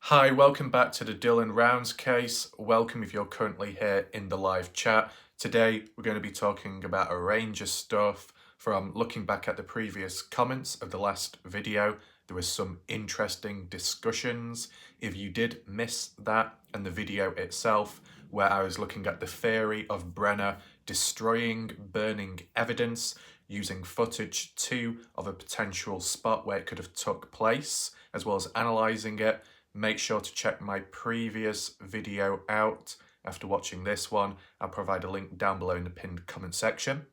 Hi, welcome back to the Dylan Rounds case. Welcome if you're currently here in the live chat. Today we're going to be talking about a range of stuff from looking back at the previous comments of the last video. There was some interesting discussions. If you did miss that and the video itself, where I was looking at the theory of Brenner destroying burning evidence using footage too of a potential spot where it could have took place, as well as analysing it, make sure to check my previous video out after watching this one. I'll provide a link down below in the pinned comment section.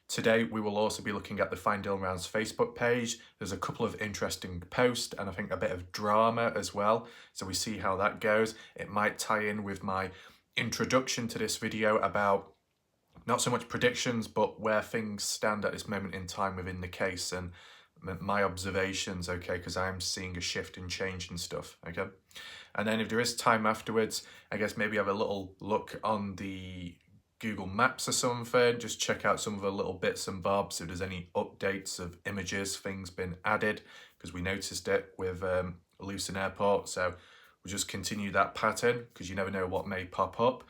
Today we will also be looking at the Find Dylan Rounds Facebook page. There's a couple of interesting posts and I think a bit of drama as well, so we see how that goes. It might tie in with my introduction to this video about not so much predictions but where things stand at this moment in time within the case and my observations, okay, because I'm seeing a shift and change and stuff, okay? And then if there is time afterwards, I guess maybe have a little look on the Google Maps or something, just check out some of the little bits and bobs, if there's any updates of images, things been added, because we noticed it with Lucin Airport, so we'll just continue that pattern, because you never know what may pop up.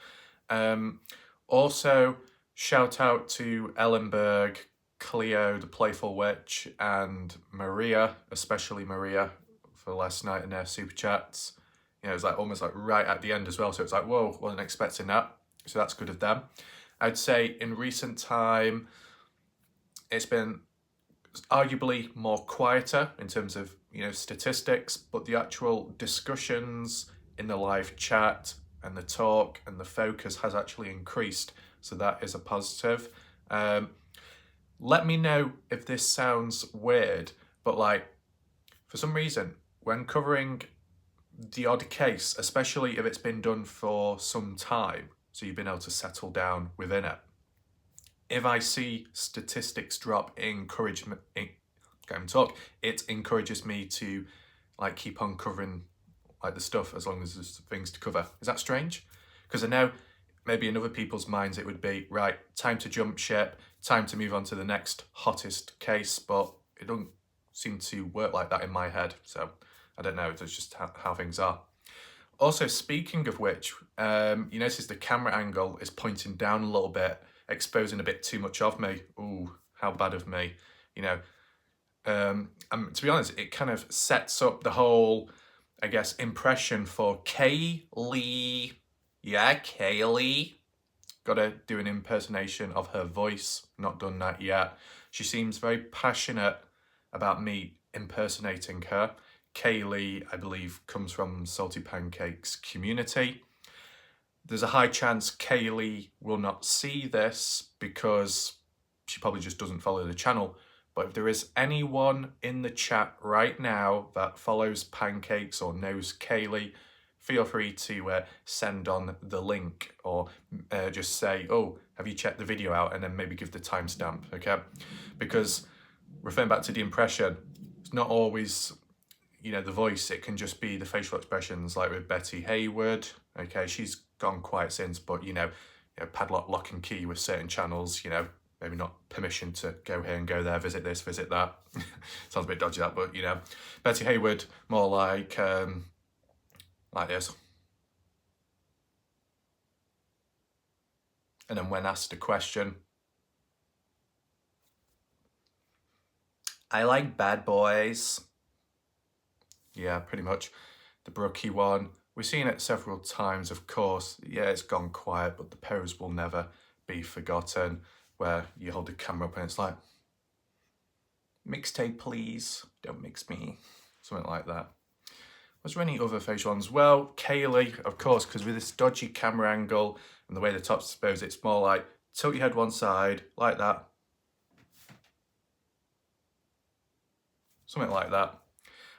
Also, shout out to Ellenberg, Cleo, the Playful Witch, and Maria, especially Maria, for last night in their super chats. You know, it was like almost like right at the end as well, so it's like, whoa, wasn't expecting that. So that's good of them. I'd say in recent time, it's been arguably more quieter in terms of, you know, statistics, but the actual discussions in the live chat and the talk and the focus has actually increased. So that is a positive. Let me know if this sounds weird, but like, for some reason, when covering the odd case, especially if it's been done for some time, so you've been able to settle down within it, if I see statistics drop, it encourages me to like keep on covering like the stuff as long as there's things to cover. Is that strange? Because I know maybe in other people's minds it would be, right, time to jump ship, time to move on to the next hottest case, but it doesn't seem to work like that in my head, so I don't know, that's just how things are. Also, speaking of which, you notice the camera angle is pointing down a little bit, exposing a bit too much of me. Ooh, how bad of me, you know. To be honest, it kind of sets up the whole, I guess, impression for Kaylee. Yeah, Kaylee. Gotta do an impersonation of her voice. Not done that yet. She seems very passionate about me impersonating her. Kaylee, I believe, comes from Salty Pancakes community. There's a high chance Kaylee will not see this because she probably just doesn't follow the channel. But if there is anyone in the chat right now that follows Pancakes or knows Kaylee, feel free to send on the link or just say, oh, have you checked the video out? And then maybe give the timestamp, okay? Because referring back to the impression, it's not always, you know, the voice. It can just be the facial expressions, like with Betty Hayward. Okay, she's gone quiet since, but, you know, padlock, lock and key with certain channels, you know, maybe not permission to go here and go there, visit this, visit that. Sounds a bit dodgy that, but, you know, Betty Hayward, more like this. And then when asked a question, I like bad boys. Yeah, pretty much. The Brookie one. We've seen it several times, of course. Yeah, it's gone quiet, but the pose will never be forgotten, where you hold the camera up and it's like, mixtape please, don't mix me. Something like that. Was there any other facial ones? Well, Kaylee, of course, because with this dodgy camera angle and the way the top's exposed, it's more like tilt your head one side, like that. Something like that.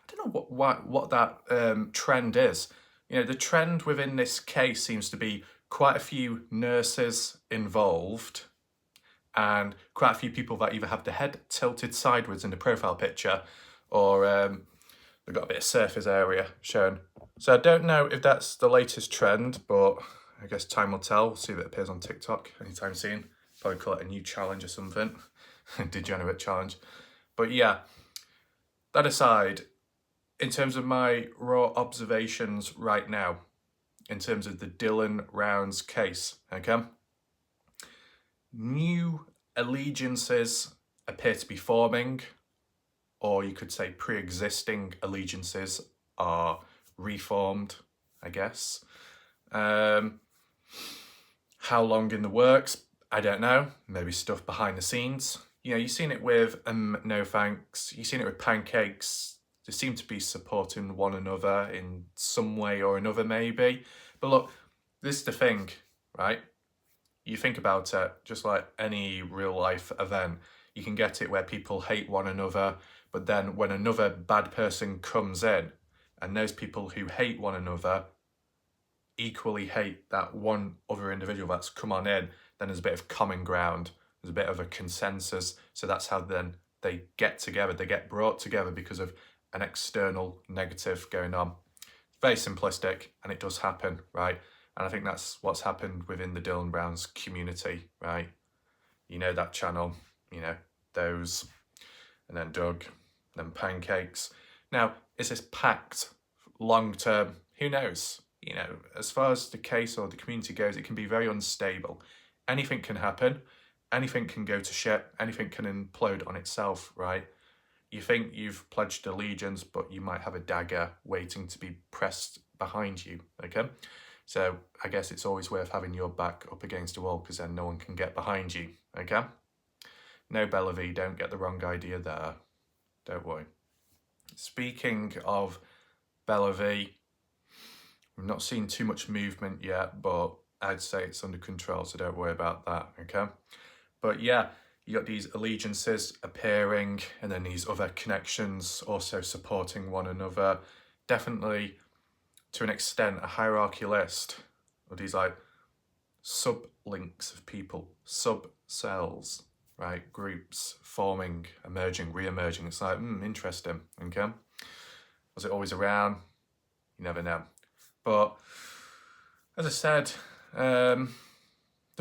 I don't know what that trend is. You know, the trend within this case seems to be quite a few nurses involved and quite a few people that either have the head tilted sideways in the profile picture or they've got a bit of surface area shown. So I don't know if that's the latest trend, but I guess time will tell. We'll see if it appears on TikTok anytime soon. Probably call it a new challenge or something. Degenerate challenge. But yeah, that aside, in terms of my raw observations right now, in terms of the Dylan Rounds case, okay? New allegiances appear to be forming, or you could say pre-existing allegiances are reformed, I guess. How long in the works? I don't know. Maybe stuff behind the scenes. You know, you've seen it with No Thanks. You've seen it with Pancakes. They seem to be supporting one another in some way or another, maybe. But look, this is the thing, right? You think about it, just like any real life event, you can get it where people hate one another, but then when another bad person comes in, and those people who hate one another equally hate that one other individual that's come on in, then there's a bit of common ground, there's a bit of a consensus. So that's how then they get together, they get brought together because of an external negative going on. It's very simplistic, and it does happen, right? And I think that's what's happened within the Dylan Browns community, right? You know, that channel, you know, those, and then Doug, then Pancakes. Now, is this packed long term? Who knows? You know, as far as the case or the community goes, it can be very unstable. Anything can happen. Anything can go to shit. Anything can implode on itself, right? You think you've pledged allegiance, but you might have a dagger waiting to be pressed behind you, okay? So I guess it's always worth having your back up against a wall, because then no one can get behind you, okay? No, Bellevue, don't get the wrong idea there. Don't worry. Speaking of Bellevue, we've not seen too much movement yet, but I'd say it's under control, so don't worry about that, okay? But yeah, you got these allegiances appearing, and then these other connections also supporting one another. Definitely, to an extent, a hierarchy list of these like sub-links of people, sub-cells, right? Groups forming, emerging, re-emerging. It's like, interesting, okay? Was it always around? You never know. But as I said, there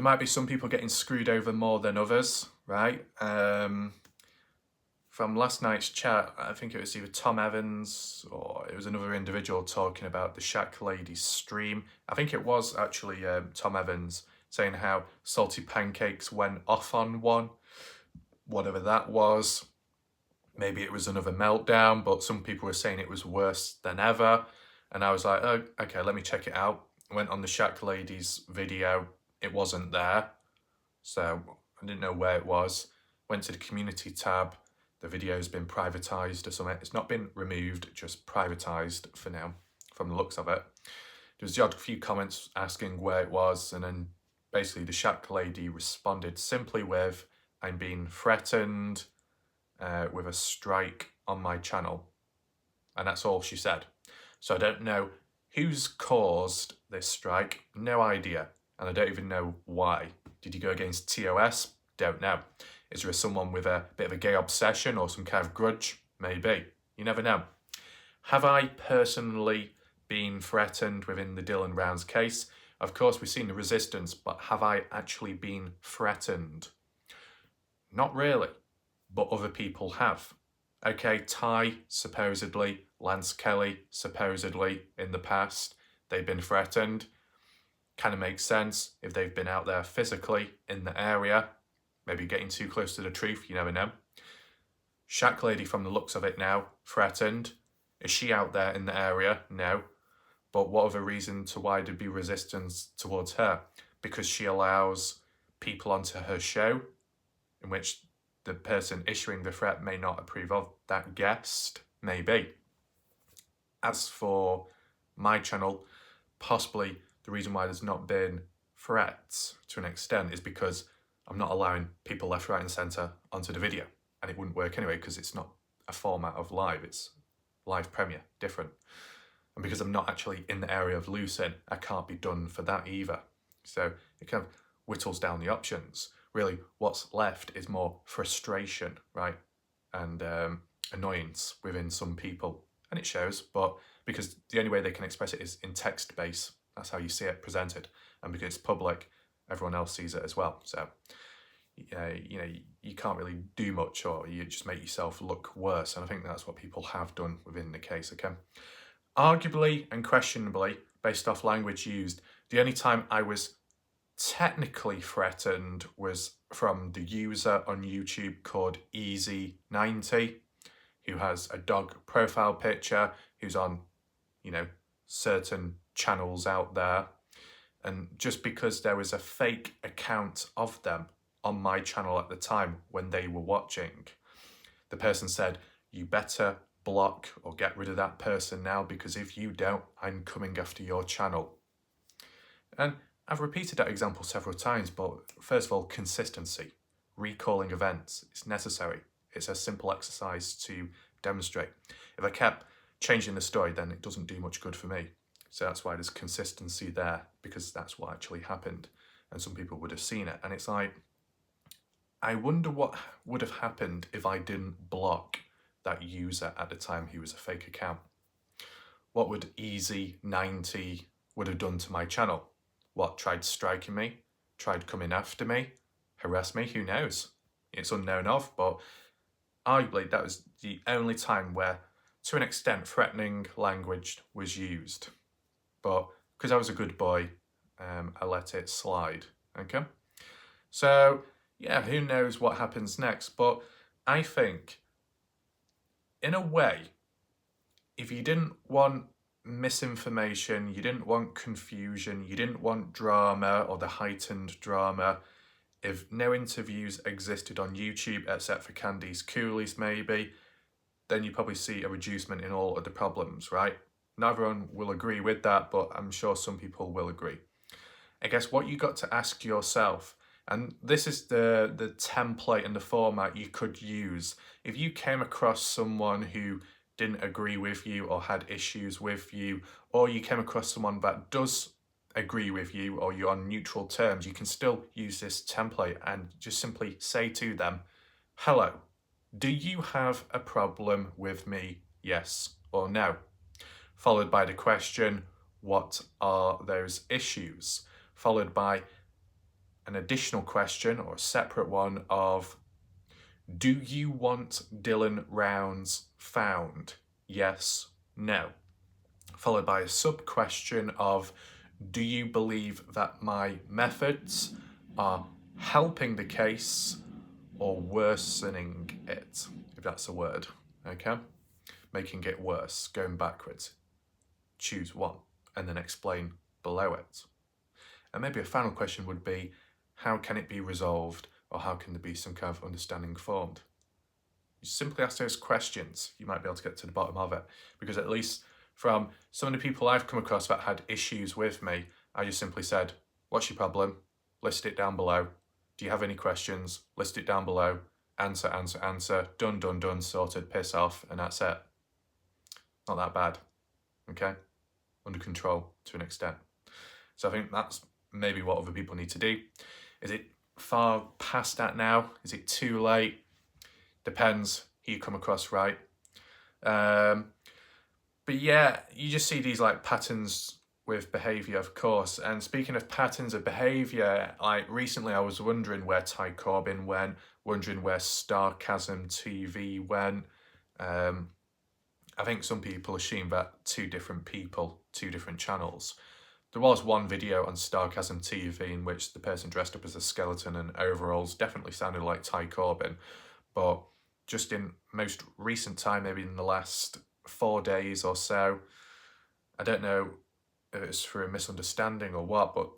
might be some people getting screwed over more than others, right? From last night's chat, I think it was either Tom Evans or it was another individual talking about the Shack Ladies stream. I think it was actually Tom Evans saying how Salty Pancakes went off on one, whatever that was. Maybe it was another meltdown, but some people were saying it was worse than ever. And I was like, oh, okay, let me check it out. I went on the Shack Ladies video. It wasn't there. So I didn't know where it was. Went to the community tab. The video's been privatised or something. It's not been removed, just privatised for now, from the looks of it. There was the odd few comments asking where it was, and then basically the Shack Lady responded simply with, I'm being threatened with a strike on my channel. And that's all she said. So I don't know who's caused this strike, no idea. And I don't even know why. Did you go against TOS? Don't know. Is there someone with a bit of a gay obsession or some kind of grudge? Maybe. You never know. Have I personally been threatened within the Dylan Rounds case? Of course, we've seen the resistance, but have I actually been threatened? Not really, but other people have. Okay, Ty, supposedly, Lance Kelly, supposedly, in the past, they've been threatened. Kind of makes sense if they've been out there physically in the area. Maybe getting too close to the truth, you never know. Shack Lady, from the looks of it now, threatened. Is she out there in the area? No. But what other reason to why there'd be resistance towards her? Because she allows people onto her show, in which the person issuing the threat may not approve of that guest, maybe. As for my channel, possibly the reason why there's not been threats to an extent is because I'm not allowing people left, right and centre onto the video. And it wouldn't work anyway because it's not a format of live, it's live premiere, different. And because I'm not actually in the area of lucin, I can't be done for that either. So it kind of whittles down the options. Really, what's left is more frustration, right? And annoyance within some people. And it shows, but because the only way they can express it is in text base. That's how you see it presented. And because it's public, everyone else sees it as well. So you know, you can't really do much, or you just make yourself look worse. And I think that's what people have done within the case, okay? Arguably and questionably, based off language used, the only time I was technically threatened was from the user on YouTube called Easy90, who has a dog profile picture, who's on, you know, certain channels out there. And just because there was a fake account of them on my channel at the time when they were watching, the person said, you better block or get rid of that person now, because if you don't, I'm coming after your channel. And I've repeated that example several times, but first of all, consistency. Recalling events, it's necessary. It's a simple exercise to demonstrate. If I kept changing the story, then it doesn't do much good for me. So that's why there's consistency there, because that's what actually happened. And some people would have seen it. And it's like, I wonder what would have happened if I didn't block that user at the time who was a fake account. What would Easy90 would have done to my channel? What, tried striking me? Tried coming after me? Harass me? Who knows? It's unknown of, but arguably that was the only time where, to an extent, threatening language was used. But because I was a good boy, I let it slide, okay? So, yeah, who knows what happens next? But I think, in a way, if you didn't want misinformation, you didn't want confusion, you didn't want drama or the heightened drama, if no interviews existed on YouTube except for Candice Cooley's maybe, then you probably see a reducement in all of the problems, right? Not everyone will agree with that, but I'm sure some people will agree. I guess what you got to ask yourself, and this is the template and the format you could use, if you came across someone who didn't agree with you or had issues with you, or you came across someone that does agree with you or you're on neutral terms, you can still use this template and just simply say to them, hello, do you have a problem with me? Yes or no? Followed by the question, what are those issues? Followed by an additional question or a separate one of, do you want Dylan rounds found? Yes, no. Followed by a sub-question of, do you believe that my methods are helping the case or worsening it, if that's a word, okay? Making it worse, going backwards. Choose one and then explain below it. And maybe a final question would be, how can it be resolved, or how can there be some kind of understanding formed? You simply ask those questions, you might be able to get to the bottom of it, because at least from some of the people I've come across that had issues with me, I just simply said, what's your problem? List it down below. Do you have any questions? List it down below. Answer, answer, answer. Done, done, done, sorted, piss off, and that's it. Not that bad, okay? Under control to an extent. So I think that's maybe what other people need to do. Is it far past that now? Is it too late? Depends who you come across, right? But yeah, you just see these like patterns with behaviour, of course. And speaking of patterns of behaviour, like recently I was wondering where Ty Corbin went, wondering where Starcasm TV went. I think some people assume that two different people, two different channels. There was one video on Starcasm TV in which the person dressed up as a skeleton and overalls definitely sounded like Ty Corbin, but just in most recent time, maybe in the last 4 days or so, I don't know if it's through a misunderstanding or what, but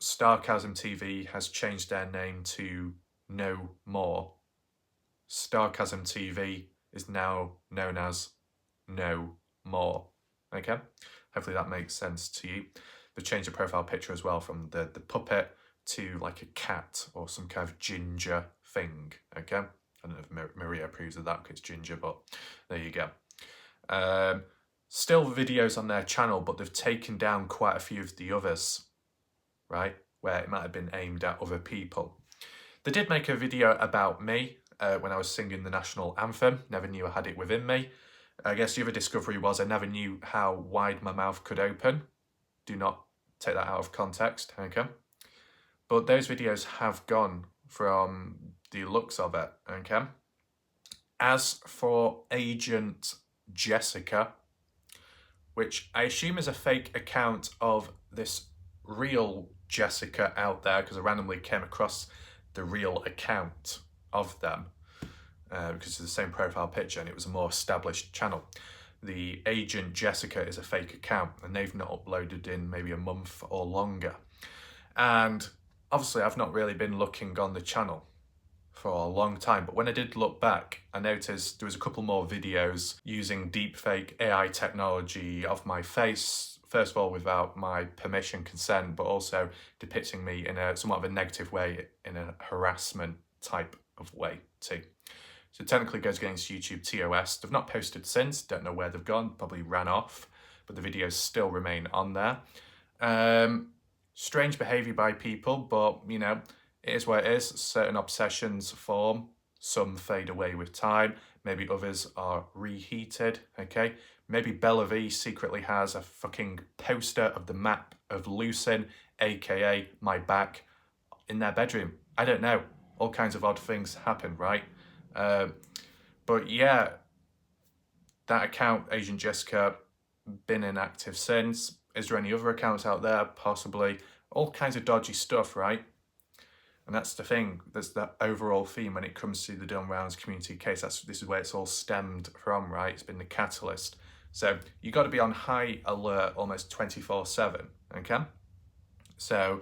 Starcasm TV has changed their name to No More. Starcasm TV is now known as No More, okay? Hopefully that makes sense to you. They've changed the profile picture as well from the puppet to like a cat or some kind of ginger thing, okay? I don't know if Maria approves of that because it's ginger, but there you go. Still videos on their channel, but they've taken down quite a few of the others, right? Where it might have been aimed at other people. They did make a video about me when I was singing the national anthem. Never knew I had it within me. I guess the other discovery was I never knew how wide my mouth could open. Do not take that out of context, okay? But those videos have gone from the looks of it, okay? As for Agent Jessica, which I assume is a fake account of this real Jessica out there, because I randomly came across the real account of them, because it's the same profile picture and it was a more established channel. The Agent Jessica is a fake account and they've not uploaded in maybe a month or longer. And obviously I've not really been looking on the channel for a long time, but when I did look back, I noticed there was a couple more videos using deepfake AI technology of my face, first of all without my permission, consent, but also depicting me in a somewhat of a negative way, in a harassment type of way too. So technically goes against YouTube TOS. They've not posted since, don't know where they've gone, probably ran off, but the videos still remain on there. Strange behaviour by people, but you know, it is what it is. Certain obsessions form, some fade away with time, maybe others are reheated, okay? Maybe Bella V secretly has a fucking poster of the map of Lucin, aka my back, in their bedroom. I don't know. All kinds of odd things happen, right? But yeah, that account, Agent Jessica, been inactive since. Is there any other accounts out there? Possibly. All kinds of dodgy stuff, right? And that's the thing, that's the overall theme when it comes to the Dylan Rounds community case. This is where it's all stemmed from, right? It's been the catalyst. So you got to be on high alert almost 24/7, okay? So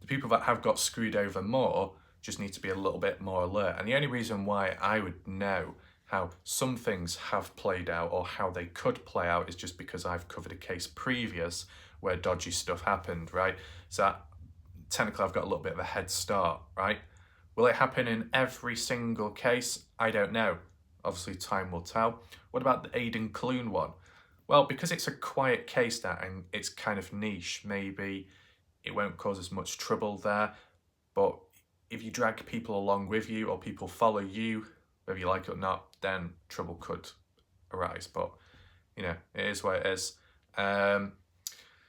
the people that have got screwed over more just need to be a little bit more alert. And the only reason why I would know how some things have played out or how they could play out is just because I've covered a case previous where dodgy stuff happened, right? So technically I've got a little bit of a head start, right? Will it happen in every single case? I don't know. Obviously time will tell. What about the Aidan Clune one? Well, because it's a quiet case that and it's kind of niche, maybe it won't cause as much trouble there. But if you drag people along with you or people follow you, whether you like it or not, then trouble could arise. But, you know, it is what it is.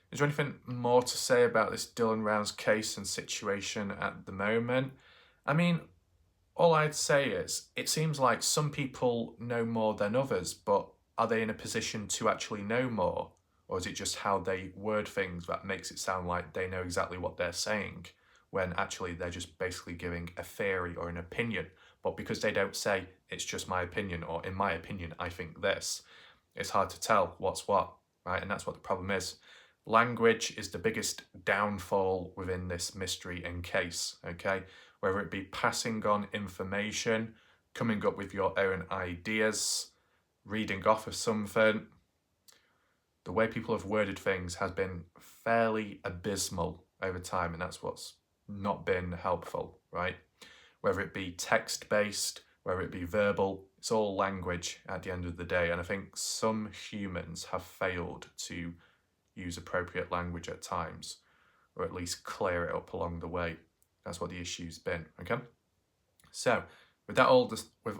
Is there anything more to say about this Dylan Rounds case and situation at the moment? I mean, all I'd say is, it seems like some people know more than others, but are they in a position to actually know more? Or is it just how they word things that makes it sound like they know exactly what they're saying, when actually they're just basically giving a theory or an opinion? But because they don't say, it's just my opinion, or in my opinion, I think this, it's hard to tell what's what, right? And that's what the problem is. Language is the biggest downfall within this mystery and case, okay? Whether it be passing on information, coming up with your own ideas, reading off of something, the way people have worded things has been fairly abysmal over time, and that's what's not been helpful, right? Whether it be text-based, whether it be verbal, it's all language at the end of the day, and I think some humans have failed to use appropriate language at times, or at least clear it up along the way. That's what the issue's been, okay? So, with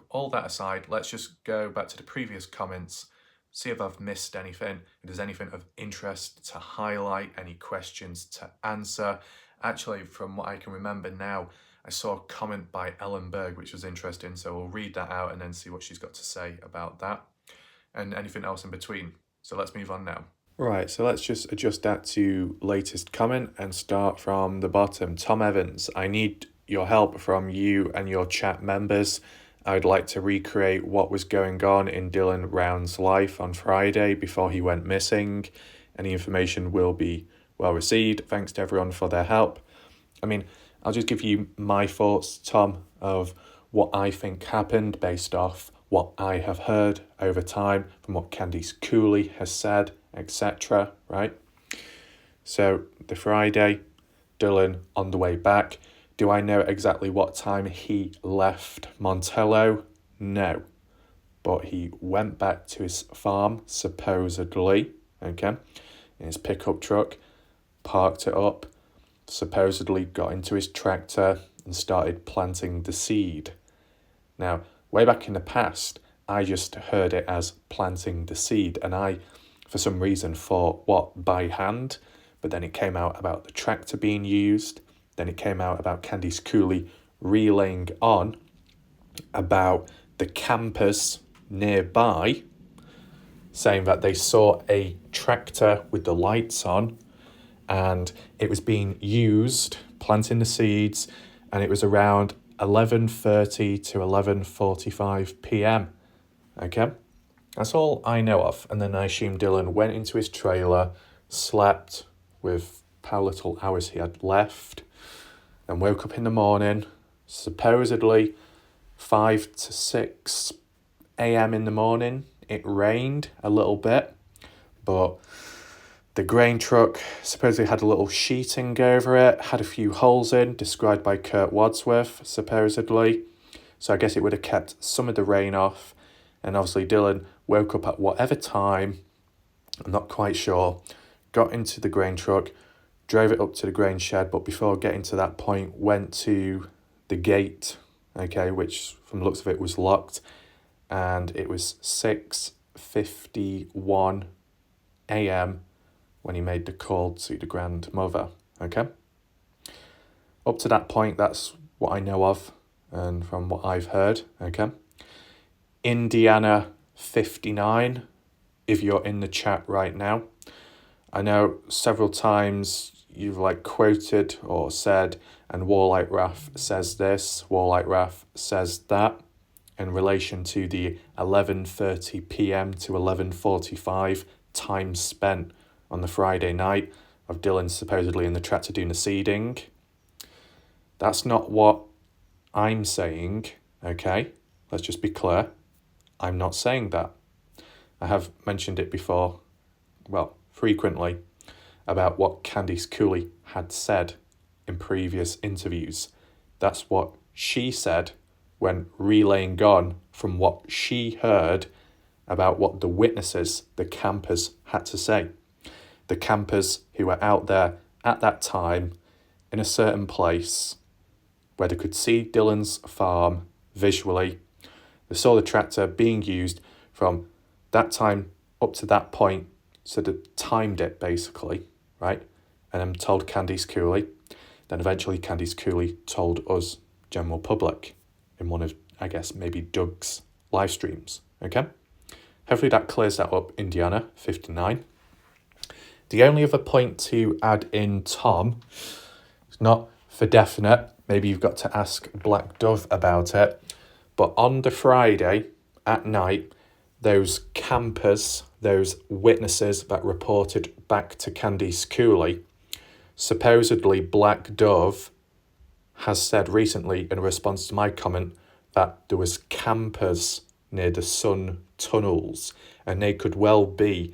all that aside, let's just go back to the previous comments, see if I've missed anything, if there's anything of interest to highlight, any questions to answer. Actually, from what I can remember now, I saw a comment by Ellen Berg, which was interesting, so we'll read that out and then see what she's got to say about that, and anything else in between. So let's move on now. Right, so let's just adjust that to latest comment and start from the bottom. Tom Evans, I need your help from you and your chat members. I would like to recreate what was going on in Dylan Rounds' life on Friday before he went missing. Any information will be well received. Thanks to everyone for their help. I mean, I'll just give you my thoughts, Tom, of what I think happened based off what I have heard over time from what Candice Cooley has said, etc., right? So the Friday, Dylan on the way back. Do I know exactly what time he left Montello? No. But he went back to his farm, supposedly, okay, in his pickup truck, parked it up, supposedly got into his tractor and started planting the seed. Now, way back in the past, I just heard it as planting the seed, and I, for some reason, thought, what, by hand? But then it came out about the tractor being used. Then it came out about Candice Cooley relaying on about the campers nearby, saying that they saw a tractor with the lights on and it was being used planting the seeds, and it was around 11:30 to 11:45 p.m. Okay, that's all I know of. And then I assume Dylan went into his trailer, slept with how little hours he had left, and woke up in the morning, supposedly 5 to 6 a.m. in the morning. It rained a little bit, but the grain truck supposedly had a little sheeting over it, had a few holes in, described by Kurt Wadsworth, supposedly. So I guess it would have kept some of the rain off. And obviously Dylan woke up at whatever time, I'm not quite sure, got into the grain truck, drove it up to the grain shed, but before getting to that point, went to the gate, okay, which from the looks of it was locked, and it was 6:51 a.m. when he made the call to the grandmother, okay? Up to that point, that's what I know of and from what I've heard, okay? Indiana 59, if you're in the chat right now. I know several times you've quoted or said, and Warlight Raff says this, Warlight Raff says that, in relation to the 11:30 p.m. to 11:45 time spent on the Friday night of Dylan supposedly in the tractor doing the seeding. That's not what I'm saying, okay? Let's just be clear. I'm not saying that. I have mentioned it before, frequently, about what Candice Cooley had said in previous interviews. That's what she said when relaying on from what she heard about what the witnesses, the campers, had to say. The campers who were out there at that time in a certain place where they could see Dylan's farm visually. They saw the tractor being used from that time up to that point, so they timed it basically, right? And then told Candice Cooley. Then eventually Candice Cooley told us, general public, in one of, I guess, maybe Doug's live streams, okay? Hopefully that clears that up, Indiana 59. The only other point to add in, Tom, it's not for definite, maybe you've got to ask Black Dove about it, but on the Friday at night, those campers, those witnesses that reported back to Candice Cooley, supposedly Black Dove has said recently in response to my comment that there was campers near the sun tunnels, and they could well be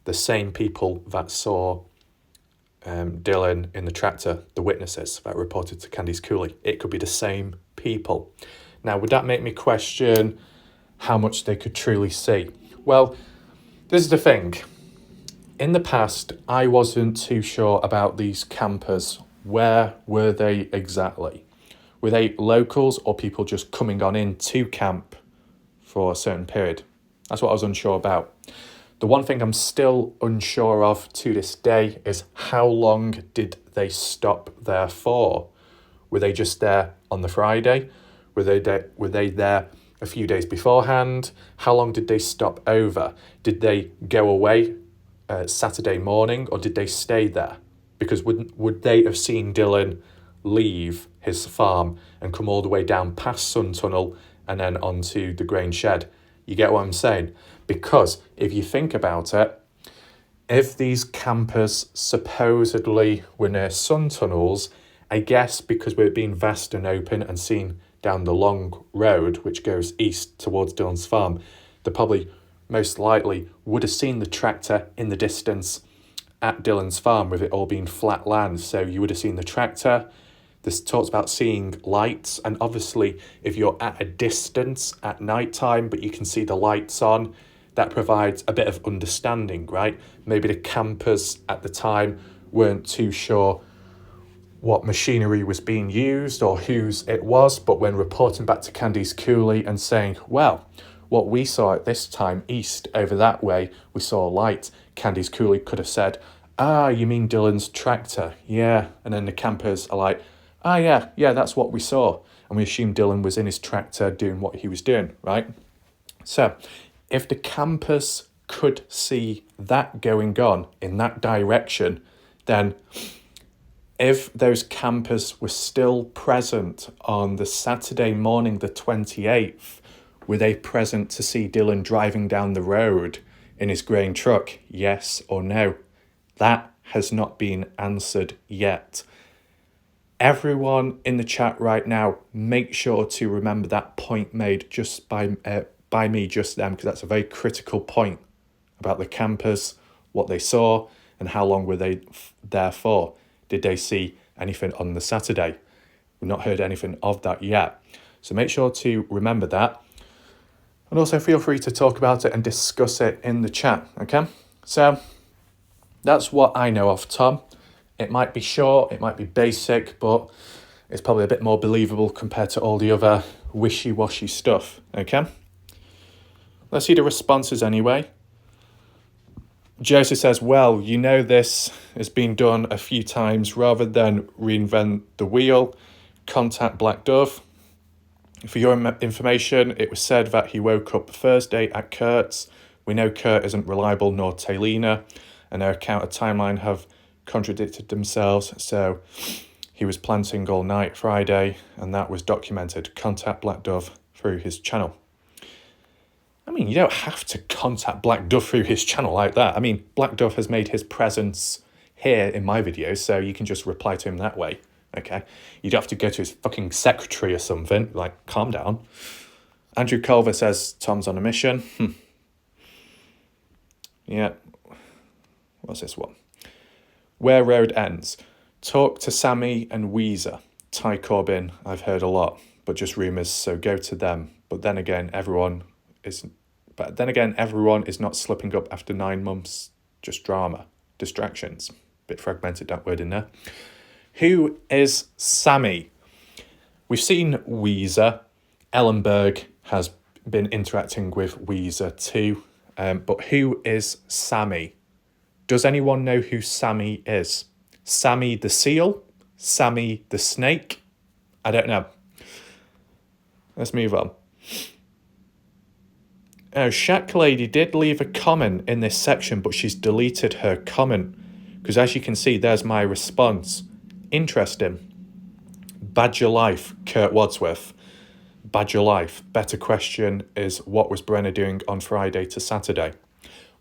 the same people that saw Dylan in the tractor, the witnesses that reported to Candice Cooley. It could be the same people. Now, would that make me question how much they could truly see? Well, this is the thing. In the past, I wasn't too sure about these campers. Where were they exactly? Were they locals or people just coming on in to camp for a certain period? That's what I was unsure about. The one thing I'm still unsure of to this day is how long did they stop there for? Were they just there on the Friday? Were they there a few days beforehand? How long did they stop over? Did they go away Saturday morning, or did they stay there? Because would they have seen Dylan leave his farm and come all the way down past Sun Tunnel and then onto the grain shed? You get what I'm saying? Because if you think about it, if these campers supposedly were near sun tunnels, I guess because we're being vast and open and seen down the long road which goes east towards Dylan's farm, they probably most likely would have seen the tractor in the distance at Dylan's farm with it all being flat land. So you would have seen the tractor. This talks about seeing lights, and obviously if you're at a distance at night time but you can see the lights on, that provides a bit of understanding, right? Maybe the campers at the time weren't too sure what machinery was being used or whose it was, but when reporting back to Candice Cooley and saying, well, what we saw at this time east over that way, we saw light, Candice Cooley could have said, you mean Dylan's tractor? Yeah. And then the campers are like, yeah, that's what we saw. and we assume Dylan was in his tractor doing what he was doing, right? So if the campers could see that going on in that direction, then if those campers were still present on the Saturday morning, the 28th, were they present to see Dylan driving down the road in his grain truck? Yes or no? That has not been answered yet. Everyone in the chat right now, make sure to remember that point made just by me just then, because that's a very critical point about the campers, what they saw, and how long were they there for. Did they see anything on the Saturday? We've not heard anything of that yet. So make sure to remember that. And also feel free to talk about it and discuss it in the chat, okay? So that's what I know of Tom. It might be short, it might be basic, but it's probably a bit more believable compared to all the other wishy-washy stuff, okay? Let's see the responses anyway. Joseph says, well, you know this has been done a few times. Rather than reinvent the wheel, contact Black Dove. For your information, it was said that he woke up Thursday at Kurt's. We know Kurt isn't reliable, nor Taylina, and their account and timeline have contradicted themselves. So he was planting all night Friday, and that was documented. Contact Black Dove through his channel. I mean, you don't have to contact Black Dove through his channel like that. I mean, Black Dove has made his presence here in my videos, so you can just reply to him that way, okay? You don't have to go to his fucking secretary or something. Like, calm down. Andrew Culver says Tom's on a mission. Yeah. What's this one? Where Road Ends. Talk to Sammy and Weezer. Ty Corbin, I've heard a lot, but just rumours, so go to them. But then again, everyone is not slipping up after 9 months. Just drama, distractions. Bit fragmented, that word in there. Who is Sammy? We've seen Weezer. Ellenberg has been interacting with Weezer too. But who is Sammy? Does anyone know who Sammy is? Sammy the seal? Sammy the snake? I don't know. Let's move on. Oh, Shack Lady did leave a comment in this section, but she's deleted her comment. Because as you can see, there's my response. Interesting. Badger life, Kurt Wadsworth. Badger life. Better question is, what was Brenner doing on Friday to Saturday?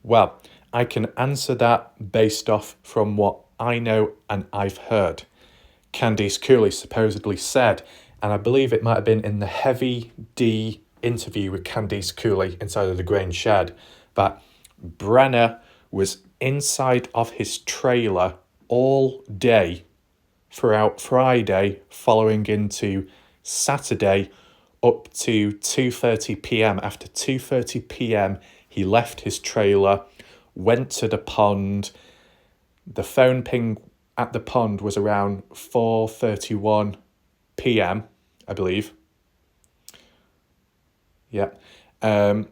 Well, I can answer that based off from what I know and I've heard. Candice Cooley supposedly said, and I believe it might have been in the Heavy D interview with Candice Cooley inside of the grain shed, that Brenner was inside of his trailer all day throughout Friday, following into Saturday up to 2:30 p.m. After 2:30 p.m, he left his trailer, went to the pond. The phone ping at the pond was around 4:31 p.m, I believe. Yeah. And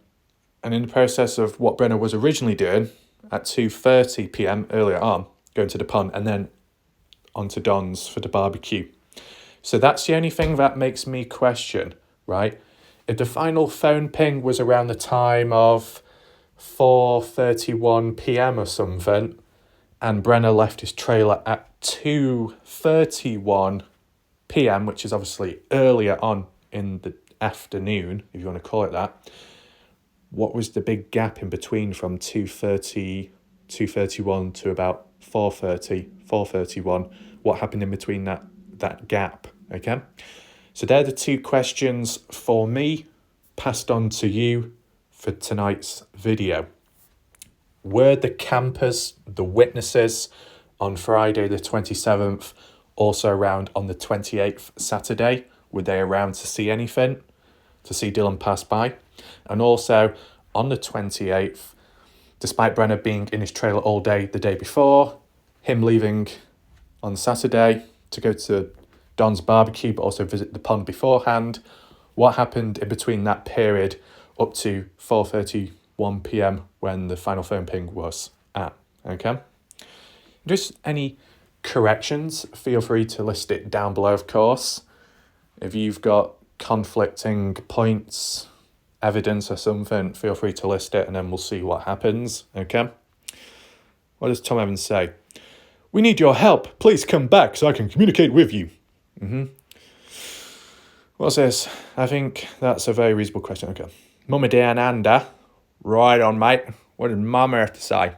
in the process of what Brenner was originally doing at 2:30 p.m. earlier on, going to the pond and then onto Don's for the barbecue. So that's the only thing that makes me question, right? If the final phone ping was around the time of 4:31 p.m. or something, and Brenner left his trailer at 2:31 p.m, which is obviously earlier on in the afternoon, if you want to call it that, what was the big gap in between from 2:31 to about 4:31? What happened in between that gap, okay? So they're the two questions for me, passed on to you for tonight's video. Were the campers, the witnesses on Friday the 27th, also around on the 28th Saturday? Were they around to see anything? To see Dylan pass by? And also on the 28th, despite Brenner being in his trailer all day the day before, him leaving on Saturday to go to Don's barbecue, but also visit the pond beforehand, what happened in between that period up to 4:31 p.m. when the final phone ping was at, okay? Just any corrections, feel free to list it down below, of course. If you've got conflicting points, evidence or something, feel free to list it and then we'll see what happens, okay? What does Tom Evans say? We need your help. Please come back so I can communicate with you. What's this? I think that's a very reasonable question. Okay. Mummy Dan Anda. Right on, mate. What did Mama have to say?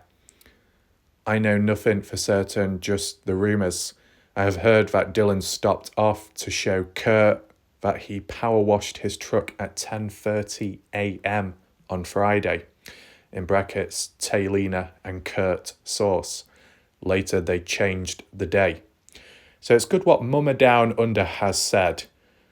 I know nothing for certain, just the rumours. I have heard that Dylan stopped off to show Kurt that he power washed his truck at 10:30 a.m. on Friday. In brackets, Taylina and Kurt source. Later, they changed the day. So it's good what Mama Down Under has said.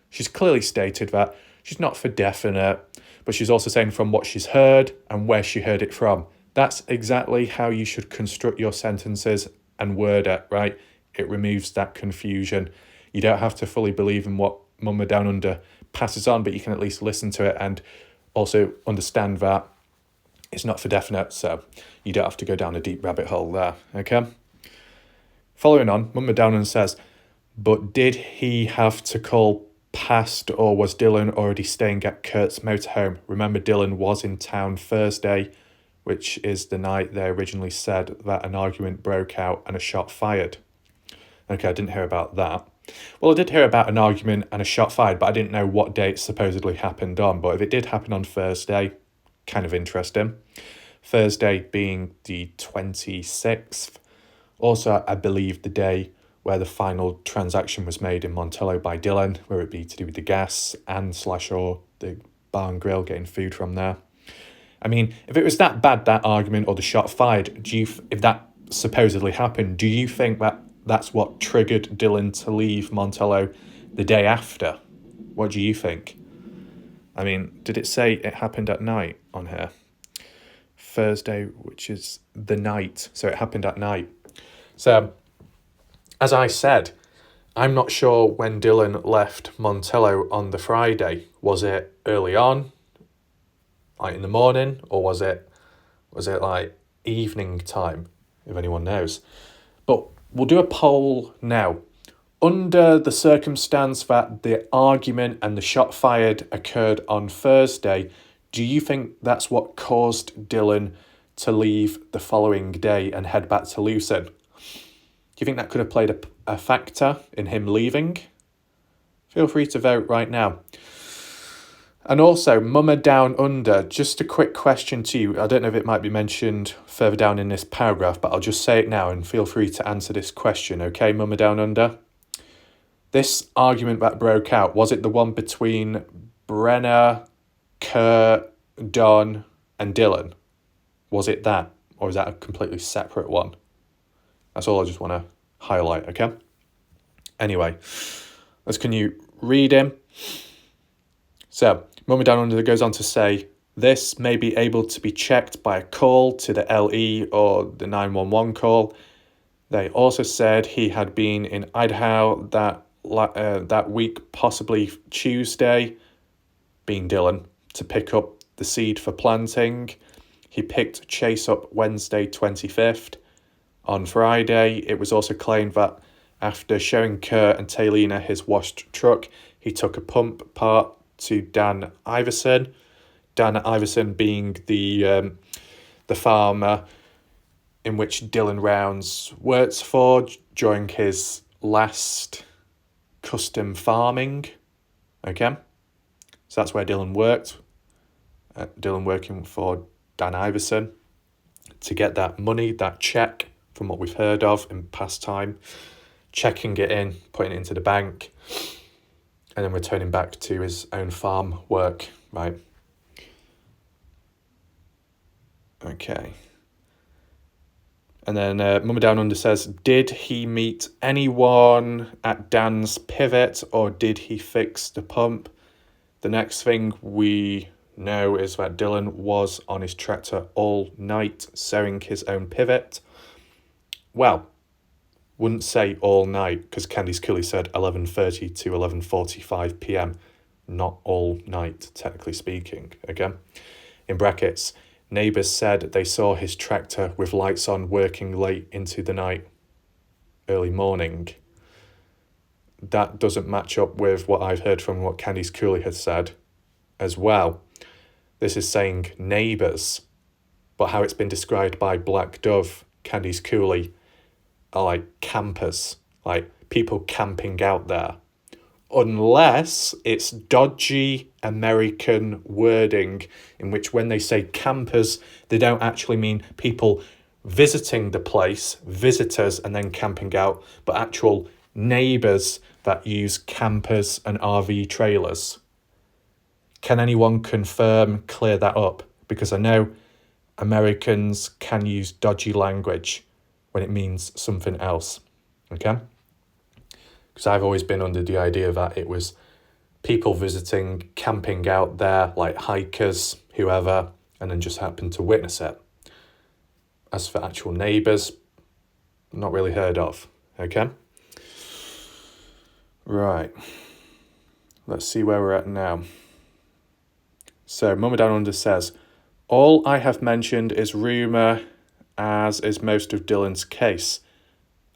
She's clearly stated that she's not for definite, but she's also saying from what she's heard and where she heard it from. That's exactly how you should construct your sentences and word it, right? It removes that confusion. You don't have to fully believe in what Mama Down Under passes on, but you can at least listen to it and also understand that it's not for definite, so you don't have to go down a deep rabbit hole there, okay? Following on, Mama Down Under says, but did he have to call past or was Dylan already staying at Kurt's motorhome? Remember, Dylan was in town Thursday, which is the night they originally said that an argument broke out and a shot fired. Okay, I didn't hear about that. Well, I did hear about an argument and a shot fired, but I didn't know what date supposedly happened on. But if it did happen on Thursday, kind of interesting. Thursday being the 26th. Also, I believe the day where the final transaction was made in Montello by Dylan, where it be to do with the gas and /or the bar and grill, getting food from there. I mean, if it was that bad, that argument or the shot fired, if that supposedly happened, do you think that that's what triggered Dylan to leave Montello the day after? What do you think? I mean, did it say it happened at night on here? Thursday, which is the night, so it happened at night. So, as I said, I'm not sure when Dylan left Montello on the Friday. Was it early on, like in the morning, or was it like evening time, if anyone knows? But we'll do a poll now. Under the circumstance that the argument and the shot fired occurred on Thursday, do you think that's what caused Dylan to leave the following day and head back to Lucin? Do you think that could have played a factor in him leaving? Feel free to vote right now. And also, Mama Down Under, just a quick question to you. I don't know if it might be mentioned further down in this paragraph, but I'll just say it now and feel free to answer this question, okay, Mama Down Under? This argument that broke out, was it the one between Brenner, Kurt, Don, and Dylan? Was it that? Or is that a completely separate one? That's all I just want to highlight, okay? Anyway, can you read him? So, Mummy Down Under goes on to say, this may be able to be checked by a call to the LE or the 911 call. They also said he had been in Idaho that week, possibly Tuesday, being Dylan, to pick up the seed for planting. He picked Chase up Wednesday 25th. On Friday, it was also claimed that after showing Kurt and Taylina his washed truck, he took a pump part to Dan Iverson. Dan Iverson being the farmer in which Dylan Rounds worked for during his last custom farming. Okay, so that's where Dylan worked. Dylan working for Dan Iverson to get that money, that check, from what we've heard of in past time, checking it in, putting it into the bank, and then returning back to his own farm work, right? Okay. And then Mama Down Under says, did he meet anyone at Dan's pivot or did he fix the pump? The next thing we know is that Dylan was on his tractor all night sewing his own pivot. Well, wouldn't say all night because Candice Cooley said 11:30 to 11:45 p.m. Not all night, technically speaking. Again, in brackets, neighbours said they saw his tractor with lights on working late into the night, early morning. that doesn't match up with what I've heard from what Candice Cooley has said as well. This is saying neighbours, but how it's been described by Black Dove, Candice Cooley, are like campers, like people camping out there. Unless it's dodgy American wording in which when they say campers, they don't actually mean people visiting the place, visitors and then camping out, but actual neighbours that use campers and RV trailers. Can anyone confirm, clear that up? Because I know Americans can use dodgy language when it means something else, okay? Because I've always been under the idea that it was people visiting, camping out there, like hikers, whoever, and then just happened to witness it. As for actual neighbours, not really heard of, okay? Right. Let's see where we're at now. So, Mama Down Under says, all I have mentioned is rumour, as is most of Dylan's case.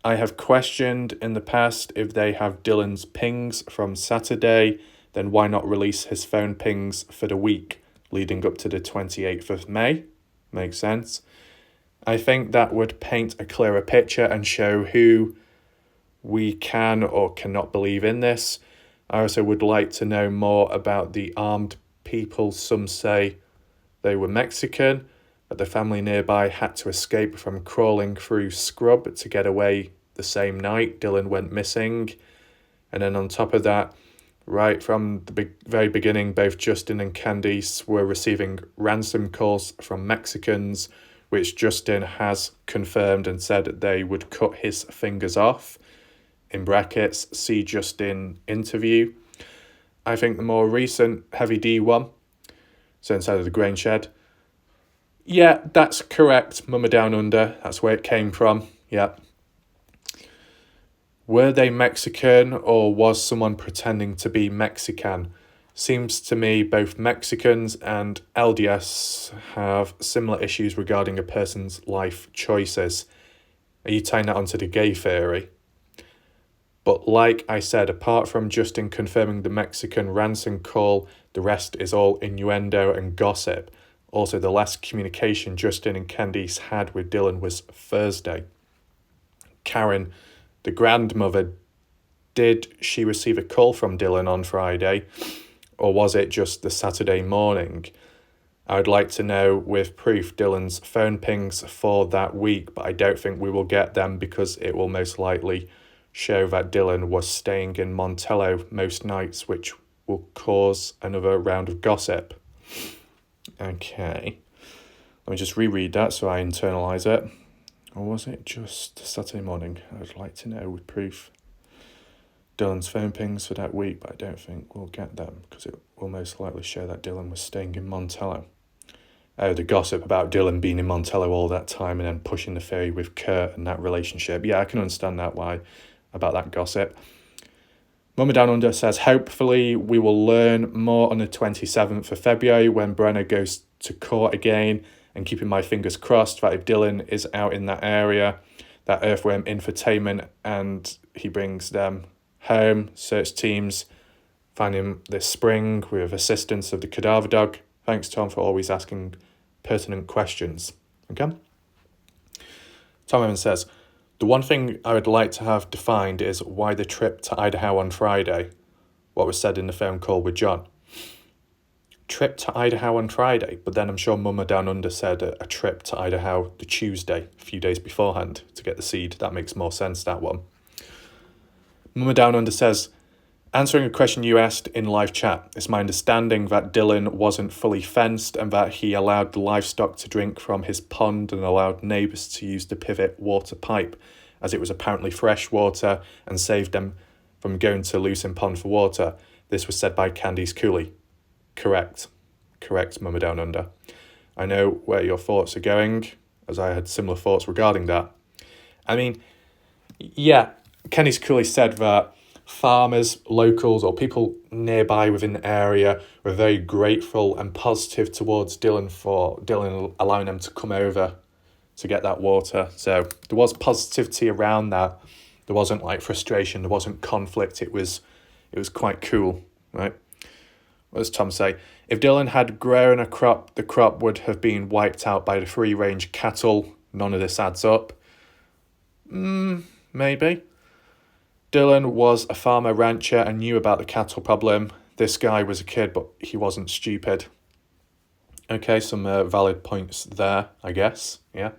I have questioned in the past if they have Dylan's pings from Saturday, then why not release his phone pings for the week leading up to the 28th of May? Makes sense. I think that would paint a clearer picture and show who we can or cannot believe in this. I also would like to know more about the armed people. Some say they were Mexican, that the family nearby had to escape from crawling through scrub to get away the same night Dylan went missing. And then on top of that, right from the very beginning, both Justin and Candice were receiving ransom calls from Mexicans, which Justin has confirmed and said that they would cut his fingers off. In brackets, see Justin interview. I think the more recent Heavy D one, so inside of the grain shed. Yeah, that's correct, Mama Down Under. That's where it came from. Yeah. Were they Mexican or was someone pretending to be Mexican? Seems to me both Mexicans and LDS have similar issues regarding a person's life choices. Are you tying that onto the gay theory? But like I said, apart from Justin confirming the Mexican ransom call, the rest is all innuendo and gossip. Also, the last communication Justin and Candice had with Dylan was Thursday. Karen, the grandmother, did she receive a call from Dylan on Friday, or was it just the Saturday morning? I would like to know with proof Dylan's phone pings for that week, but I don't think we will get them because it will most likely show that Dylan was staying in Montello most nights, which will cause another round of gossip. Okay, let me just reread that so I internalise it. Or was it just Saturday morning? I would like to know with proof Dylan's phone pings for that week, but I don't think we'll get them because it will most likely show that Dylan was staying in Montello. Oh, the gossip about Dylan being in Montello all that time and then pushing the theory with Kurt and that relationship. Yeah, I can understand that, why, about that gossip. Mama Down Under says, hopefully we will learn more on the 27th of February when Brenna goes to court again, and keeping my fingers crossed that if Dylan is out in that area, that Earthworm Infotainment and he brings them home, search teams find him this spring with assistance of the cadaver dog. Thanks, Tom, for always asking pertinent questions. Okay? Tom Evans says, the one thing I would like to have defined is why the trip to Idaho on Friday, what was said in the phone call with John. Trip to Idaho on Friday, but then I'm sure Mama Down Under said a trip to Idaho the Tuesday, a few days beforehand, to get the seed. That makes more sense, that one. Mama Down Under says, answering a question you asked in live chat, it's my understanding that Dylan wasn't fully fenced and that he allowed the livestock to drink from his pond and allowed neighbours to use the pivot water pipe, as it was apparently fresh water, and saved them from going to Lucin Pond for water. This was said by Candice Cooley. Correct, Mama Down Under. I know where your thoughts are going, as I had similar thoughts regarding that. I mean, yeah, Candice Cooley said that farmers, locals, or people nearby within the area were very grateful and positive towards Dylan for Dylan allowing them to come over to get that water. So there was positivity around that. There wasn't like frustration, there wasn't conflict. It was quite cool, right? What does Tom say? If Dylan had grown a crop, the crop would have been wiped out by the free-range cattle. None of this adds up. Maybe. Dylan was a farmer rancher and knew about the cattle problem. This guy was a kid, but he wasn't stupid. Okay, some valid points there, I guess. Yeah.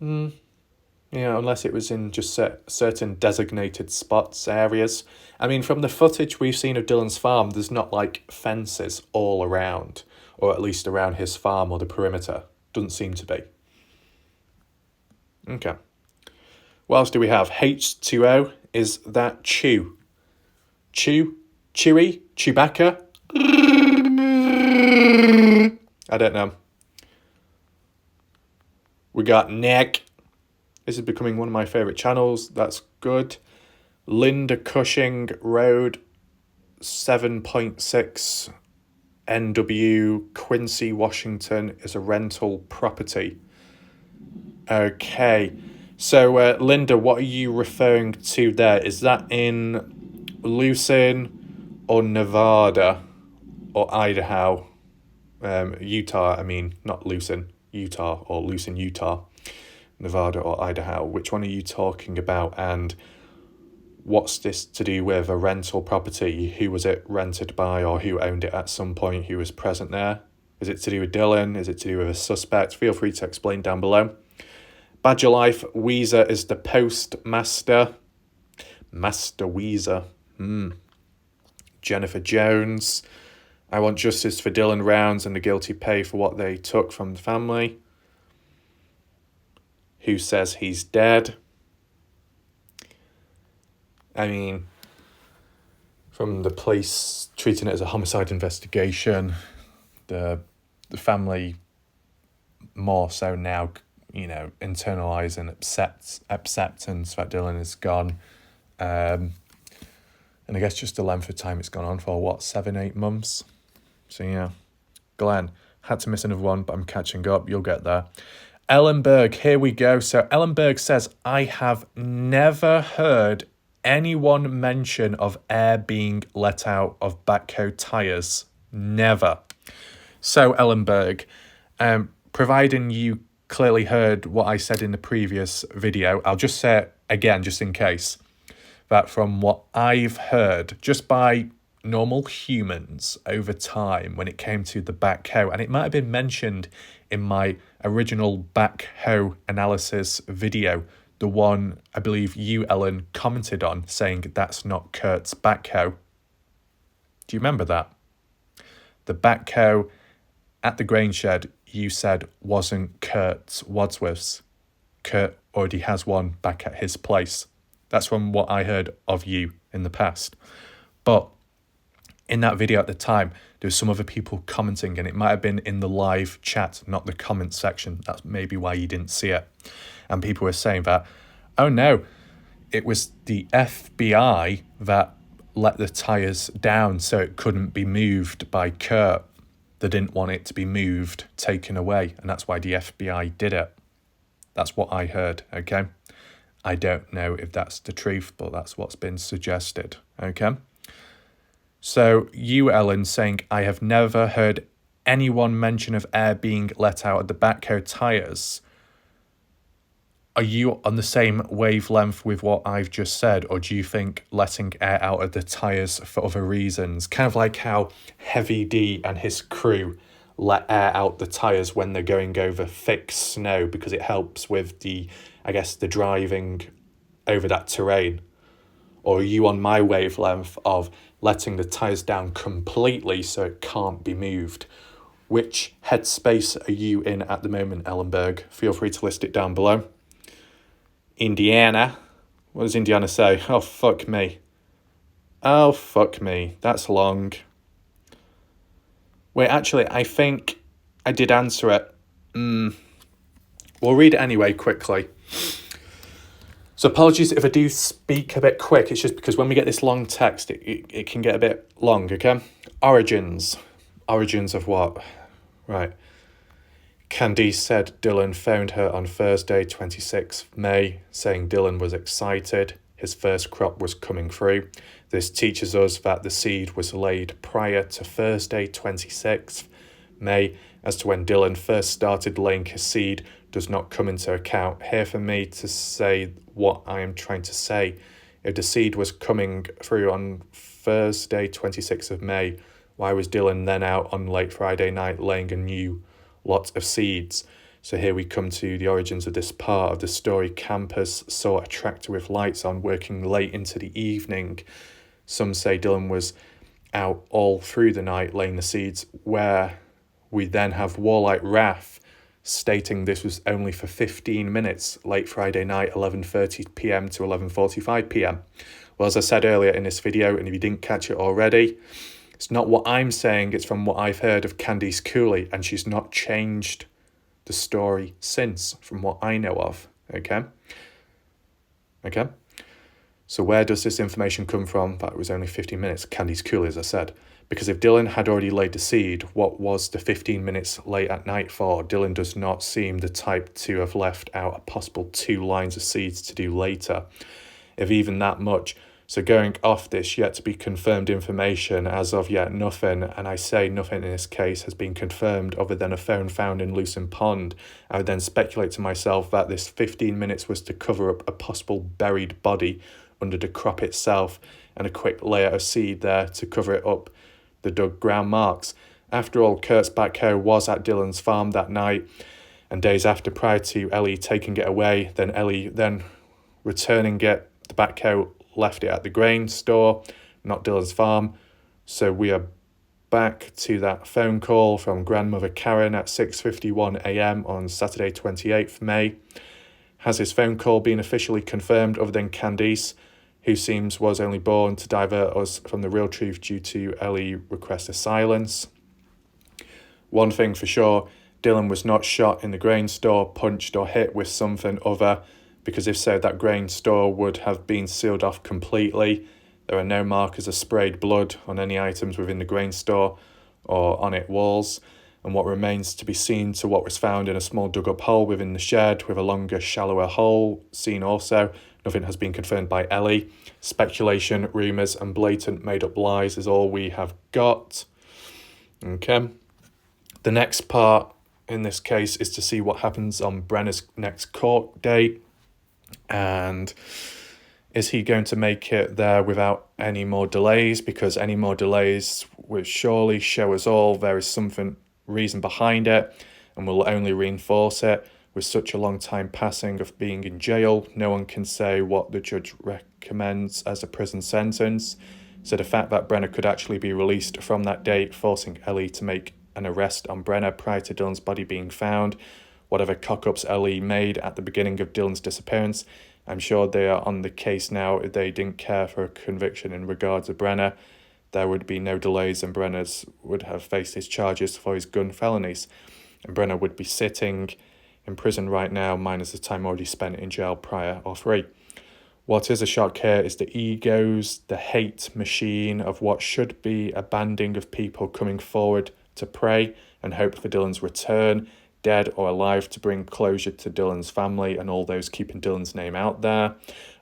Yeah, unless it was in just certain designated spots, areas. I mean, from the footage we've seen of Dylan's farm, there's not like fences all around, or at least around his farm or the perimeter. Doesn't seem to be. Okay. What else do we have? H2O, is that chew? Chew? Chewy? Chewbacca? I don't know. We got Nick. This is becoming one of my favourite channels. That's good. Linda Cushing Road, 7.6 NW, Quincy, Washington, is a rental property. Okay. So, Linda, what are you referring to there? Is that in Lucin or Nevada or Idaho? Utah, I mean, not Lucin, Utah, or Lucin, Utah, Nevada or Idaho. Which one are you talking about? And what's this to do with a rental property? Who was it rented by, or who owned it at some point? Who was present there? Is it to do with Dylan? Is it to do with a suspect? Feel free to explain down below. Badger Life, Weezer is the postmaster. Master Weezer. Jennifer Jones. I want justice for Dylan Rounds and the guilty pay for what they took from the family. Who says he's dead? I mean, from the police treating it as a homicide investigation, the family more so now, you know, internalising acceptance that Dylan is gone. And I guess just the length of time it's gone on for, 7-8 months? So yeah. Glenn, had to miss another one, but I'm catching up. You'll get there. Ellenberg, here we go. So Ellenberg says, I have never heard anyone mention of air being let out of backhoe tyres. Never. So Ellenberg, providing you clearly heard what I said in the previous video, I'll just say it again, just in case, that from what I've heard, just by normal humans over time, when it came to the backhoe, and it might have been mentioned in my original backhoe analysis video, the one I believe you, Ellen, commented on, saying that's not Kurt's backhoe. Do you remember that? The backhoe at the grain shed, you said wasn't Kurt Wadsworth's. Kurt already has one back at his place. That's from what I heard of you in the past. But in that video at the time, there was some other people commenting, and it might have been in the live chat, not the comment section. That's maybe why you didn't see it. And people were saying that, oh no, it was the FBI that let the tyres down so it couldn't be moved by Kurt. They didn't want it to be moved, taken away, and that's why the FBI did it. That's what I heard, okay? I don't know if that's the truth, but that's what's been suggested, okay? So you, Ellen, saying, I have never heard anyone mention of air being let out of the backhoe tyres. Are you on the same wavelength with what I've just said, or do you think letting air out of the tyres for other reasons? Kind of like how Heavy D and his crew let air out the tyres when they're going over thick snow because it helps with the driving over that terrain. Or are you on my wavelength of letting the tyres down completely so it can't be moved? Which headspace are you in at the moment, Ellenberg? Feel free to list it down below. Indiana. What does Indiana say? Oh, fuck me. Oh, fuck me. That's long. Wait, actually, I think I did answer it. We'll read it anyway, quickly. So apologies if I do speak a bit quick. It's just because when we get this long text, it can get a bit long, okay? Origins. Origins of what? Right. Candice said Dylan phoned her on Thursday, 26th May, saying Dylan was excited. His first crop was coming through. This teaches us that the seed was laid prior to Thursday, 26th May. As to when Dylan first started laying his seed does not come into account here for me to say what I am trying to say. If the seed was coming through on Thursday, 26th of May, why was Dylan then out on late Friday night laying a new lot of seeds? So here we come to the origins of this part of the story. Campers saw a tractor with lights on working late into the evening. Some say Dylan was out all through the night laying the seeds, where we then have Warlight Raff stating this was only for 15 minutes, late Friday night, 11:30 p.m. to 11:45 p.m. Well, as I said earlier in this video, and if you didn't catch it already, it's not what I'm saying, it's from what I've heard of Candice Cooley, and she's not changed the story since, from what I know of, okay? So where does this information come from? That it was only 15 minutes, Candice Cooley, as I said. Because if Dylan had already laid the seed, what was the 15 minutes late at night for? Dylan does not seem the type to have left out a possible 2 lines of seeds to do later, if even that much. So going off this yet to be confirmed information, as of yet nothing, and I say nothing in this case has been confirmed other than a phone found in Lucin Pond, I would then speculate to myself that this 15 minutes was to cover up a possible buried body under the crop itself, and a quick layer of seed there to cover it up, the dug ground marks. After all, Kurt's backhoe was at Dylan's farm that night, and days after, prior to Ellie taking it away, then Ellie then returning it, the backhoe left it at the grain store, not Dylan's farm. So we are back to that phone call from grandmother Karen at 6:51 a.m. on Saturday 28th May. Has his phone call been officially confirmed other than Candice, who seems was only born to divert us from the real truth due to Ellie requested silence? One thing for sure, Dylan was not shot in the grain store, punched or hit with something other, because if so, that grain store would have been sealed off completely. There are no markers of sprayed blood on any items within the grain store or on its walls, and what remains to be seen to what was found in a small dug-up hole within the shed with a longer, shallower hole seen also. Nothing has been confirmed by Ellie. Speculation, rumours and blatant made-up lies is all we have got. Okay. The next part in this case is to see what happens on Brenner's next court date, and is he going to make it there without any more delays? Because any more delays will surely show us all there is something reason behind it, and will only reinforce it. With such a long time passing of being in jail, no one can say what the judge recommends as a prison sentence. So the fact that Brenner could actually be released from that date, forcing Ellie to make an arrest on Brenner prior to Dylan's body being found, whatever cock-ups Ellie made at the beginning of Dylan's disappearance, I'm sure they are on the case now. If they didn't care for a conviction in regards to Brenner, there would be no delays, and Brenner would have faced his charges for his gun felonies. And Brenner would be sitting in prison right now, minus the time already spent in jail prior or free. What is a shock here is the egos, the hate machine of what should be a banding of people coming forward to pray and hope for Dylan's return, dead or alive, to bring closure to Dylan's family and all those keeping Dylan's name out there.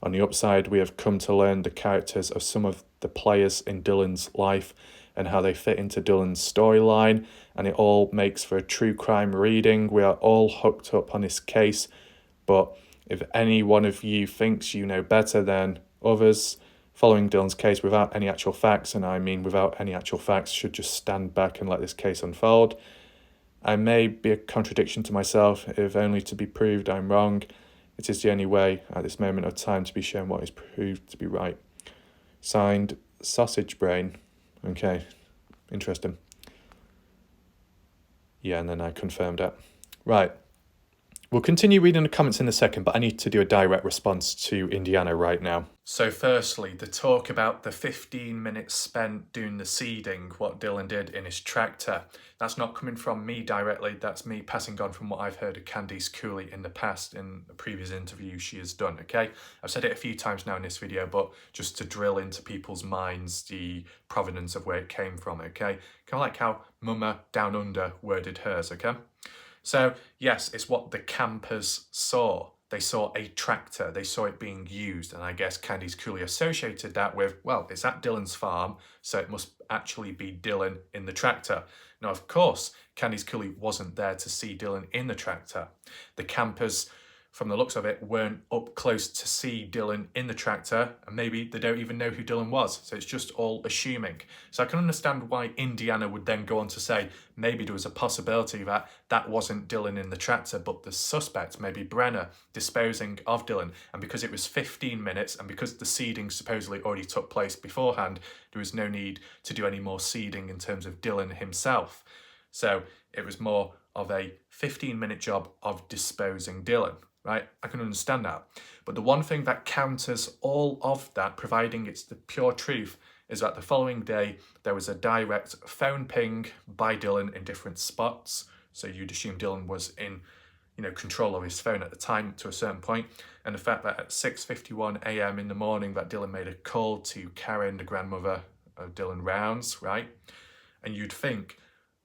On the upside, we have come to learn the characters of some of the players in Dylan's life and how they fit into Dylan's storyline, and it all makes for a true crime reading. We are all hooked up on this case, but if any one of you thinks you know better than others, following Dylan's case without any actual facts, and I mean without any actual facts, should just stand back and let this case unfold. I may be a contradiction to myself, if only to be proved I'm wrong. It is the only way at this moment of time to be shown what is proved to be right. Signed, Sausage Brain. Okay, interesting. Yeah, and then I confirmed it. Right. We'll continue reading the comments in a second, but I need to do a direct response to Indiana right now. So firstly, the talk about the 15 minutes spent doing the seeding, what Dylan did in his tractor. That's not coming from me directly, that's me passing on from what I've heard of Candice Cooley in the past in a previous interview she has done, okay? I've said it a few times now in this video, but just to drill into people's minds the provenance of where it came from, okay? Kind of like how Mama Down Under worded hers, okay? So yes, it's what the campers saw. They saw a tractor, they saw it being used, and I guess Candice Cooley associated that with, well, it's at Dylan's farm, so it must actually be Dylan in the tractor. Now, of course, Candice Cooley wasn't there to see Dylan in the tractor. The campers, from the looks of it, weren't up close to see Dylan in the tractor, and maybe they don't even know who Dylan was, so it's just all assuming. So I can understand why Indiana would then go on to say maybe there was a possibility that that wasn't Dylan in the tractor, but the suspect, maybe Brenner, disposing of Dylan, and because it was 15 minutes, and because the seeding supposedly already took place beforehand, there was no need to do any more seeding in terms of Dylan himself. So it was more of a 15-minute job of disposing Dylan. Right, I can understand that. But the one thing that counters all of that, providing it's the pure truth, is that the following day there was a direct phone ping by Dylan in different spots. So you'd assume Dylan was in, control of his phone at the time to a certain point. And the fact that at 6:51 a.m. in the morning that Dylan made a call to Karen, the grandmother of Dylan Rounds, right? And you'd think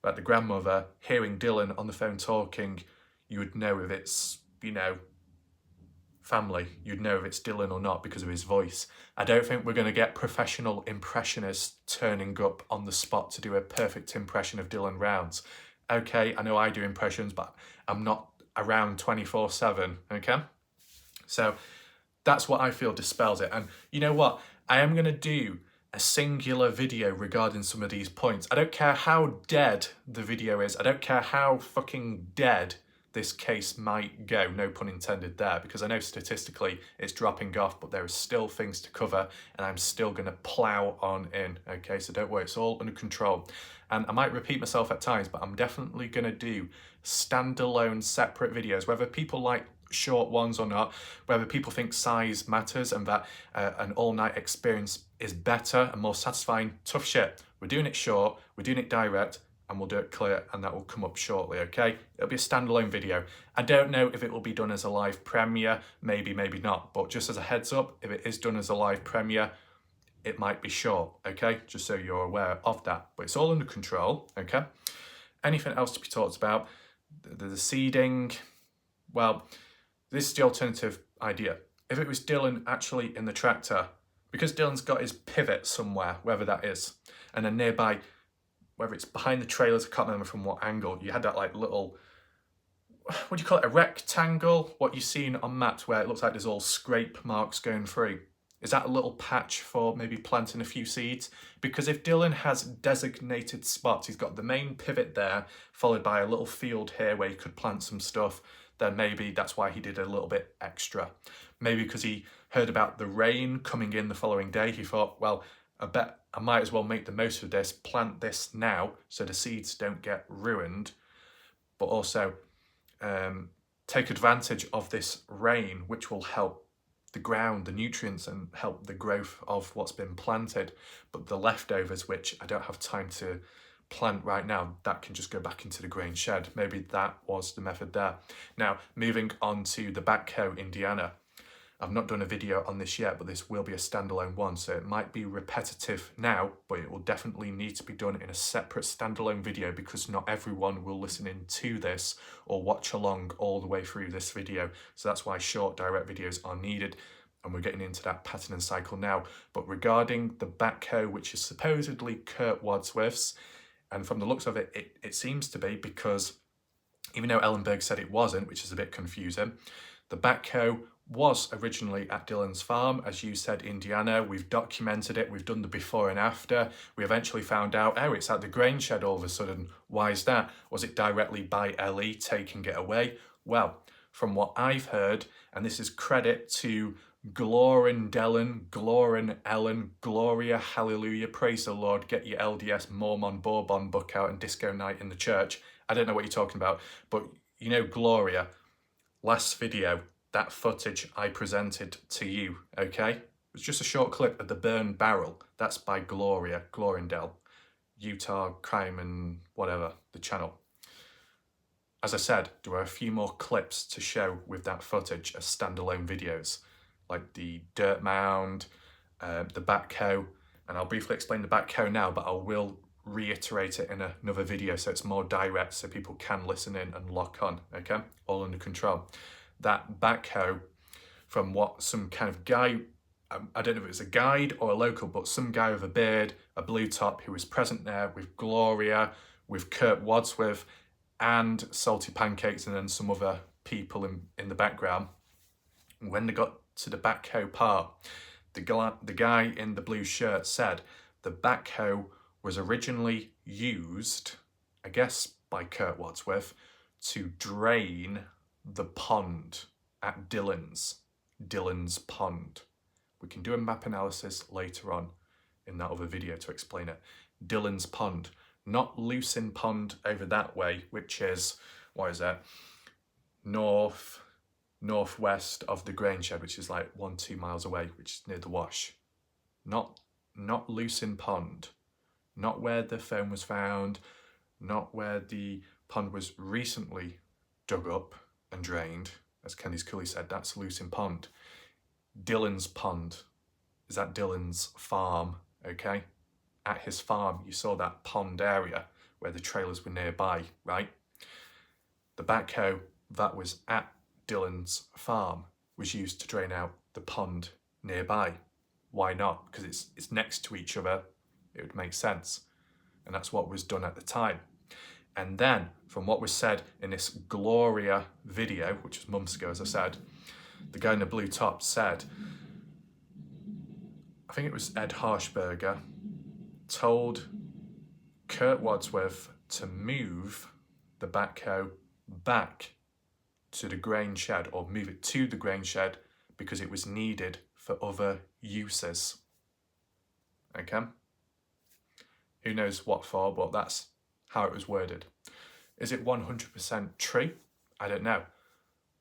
that the grandmother, hearing Dylan on the phone talking, you would know if it's, family, you'd know if it's Dylan or not because of his voice. I don't think we're going to get professional impressionists turning up on the spot to do a perfect impression of Dylan Rounds. Okay, I know I do impressions, but I'm not around 24/7, okay? So that's what I feel dispels it. And you know what? I am going to do a singular video regarding some of these points. I don't care how dead the video is. I don't care how fucking dead this case might go, no pun intended there, because I know statistically it's dropping off, but there are still things to cover and I'm still going to plow on in, okay? So don't worry, it's all under control. And I might repeat myself at times, but I'm definitely going to do standalone separate videos, whether people like short ones or not, whether people think size matters and that an all-night experience is better and more satisfying. Tough shit. We're doing it short, we're doing it direct, and we'll do it clear, and that will come up shortly, okay? It'll be a standalone video. I don't know if it will be done as a live premiere, maybe not, but just as a heads up, if it is done as a live premiere, it might be short, okay? Just so you're aware of that, but it's all under control, okay? Anything else to be talked about? The seeding, well, this is the alternative idea. If it was Dylan actually in the tractor, because Dylan's got his pivot somewhere, wherever that is, and then nearby, whether it's behind the trailers, I can't remember from what angle, you had that like little, what do you call it, a rectangle? What you've seen on maps where it looks like there's all scrape marks going through. Is that a little patch for maybe planting a few seeds? Because if Dylan has designated spots, he's got the main pivot there, followed by a little field here where he could plant some stuff, then maybe that's why he did a little bit extra. Maybe because he heard about the rain coming in the following day, he thought, well, I bet I might as well make the most of this, plant this now so the seeds don't get ruined, but also take advantage of this rain, which will help the ground, the nutrients, and help the growth of what's been planted. But the leftovers, which I don't have time to plant right now, that can just go back into the grain shed. Maybe that was the method there. Now, moving on to the backhoe, Indiana. I've not done a video on this yet, but this will be a standalone one, so it might be repetitive now, but it will definitely need to be done in a separate standalone video because not everyone will listen in to this or watch along all the way through this video. So that's why short direct videos are needed, and we're getting into that pattern and cycle now. But regarding the backhoe, which is supposedly Kurt Wadsworth's, and from the looks of it, it seems to be, because even though Ellenberg said it wasn't, which is a bit confusing, the backhoe was originally at Dylan's farm, as you said, Indiana. We've documented it, we've done the before and after. We eventually found out, oh, it's at the grain shed all of a sudden. Why is that? Was it directly by Ellie taking it away? Well, from what I've heard, and this is credit to Glorin Dellen, Glorin Ellen, Gloria, hallelujah, praise the Lord, get your LDS Mormon Bourbon book out and disco night in the church. I don't know what you're talking about, but you know Gloria, last video, that footage I presented to you, okay? It was just a short clip of the burned barrel. That's by Gloria, Glorindel, Utah Crime and whatever, the channel. As I said, there are a few more clips to show with that footage as standalone videos, like the dirt mound, the backhoe, and I'll briefly explain the backhoe now, but I will reiterate it in another video so it's more direct so people can listen in and lock on, okay? All under control. That backhoe, from what some kind of guy, I don't know if it was a guide or a local, but some guy with a beard, a blue top, who was present there with Gloria, with Kurt Wadsworth, and Salty Pancakes, and then some other people in the background. When they got to the backhoe part, the guy in the blue shirt said the backhoe was originally used, I guess by Kurt Wadsworth, to drain the pond at Dillon's Pond. We can do a map analysis later on in that other video to explain it. Dillon's Pond, not Lucin Pond over that way, which is, what is that? Northwest of the grain shed, which is like 1-2 miles away, which is near the wash. Not Lucin Pond, not where the phone was found, not where the pond was recently dug up and drained, as Candice Cooley said. That's Lucin Pond. Dillon's Pond is at Dillon's farm, okay? At his farm, you saw that pond area where the trailers were nearby, right? The backhoe that was at Dillon's farm was used to drain out the pond nearby. Why not? Because it's next to each other. It would make sense. And that's what was done at the time. And then, from what was said in this Gloria video, which was months ago, as I said, the guy in the blue top said, I think it was Ed Harshberger, told Kurt Wadsworth to move the backhoe back to the grain shed, or move it to the grain shed, because it was needed for other uses. Okay? Who knows what for, but that's how it was worded. Is it 100% true? I don't know.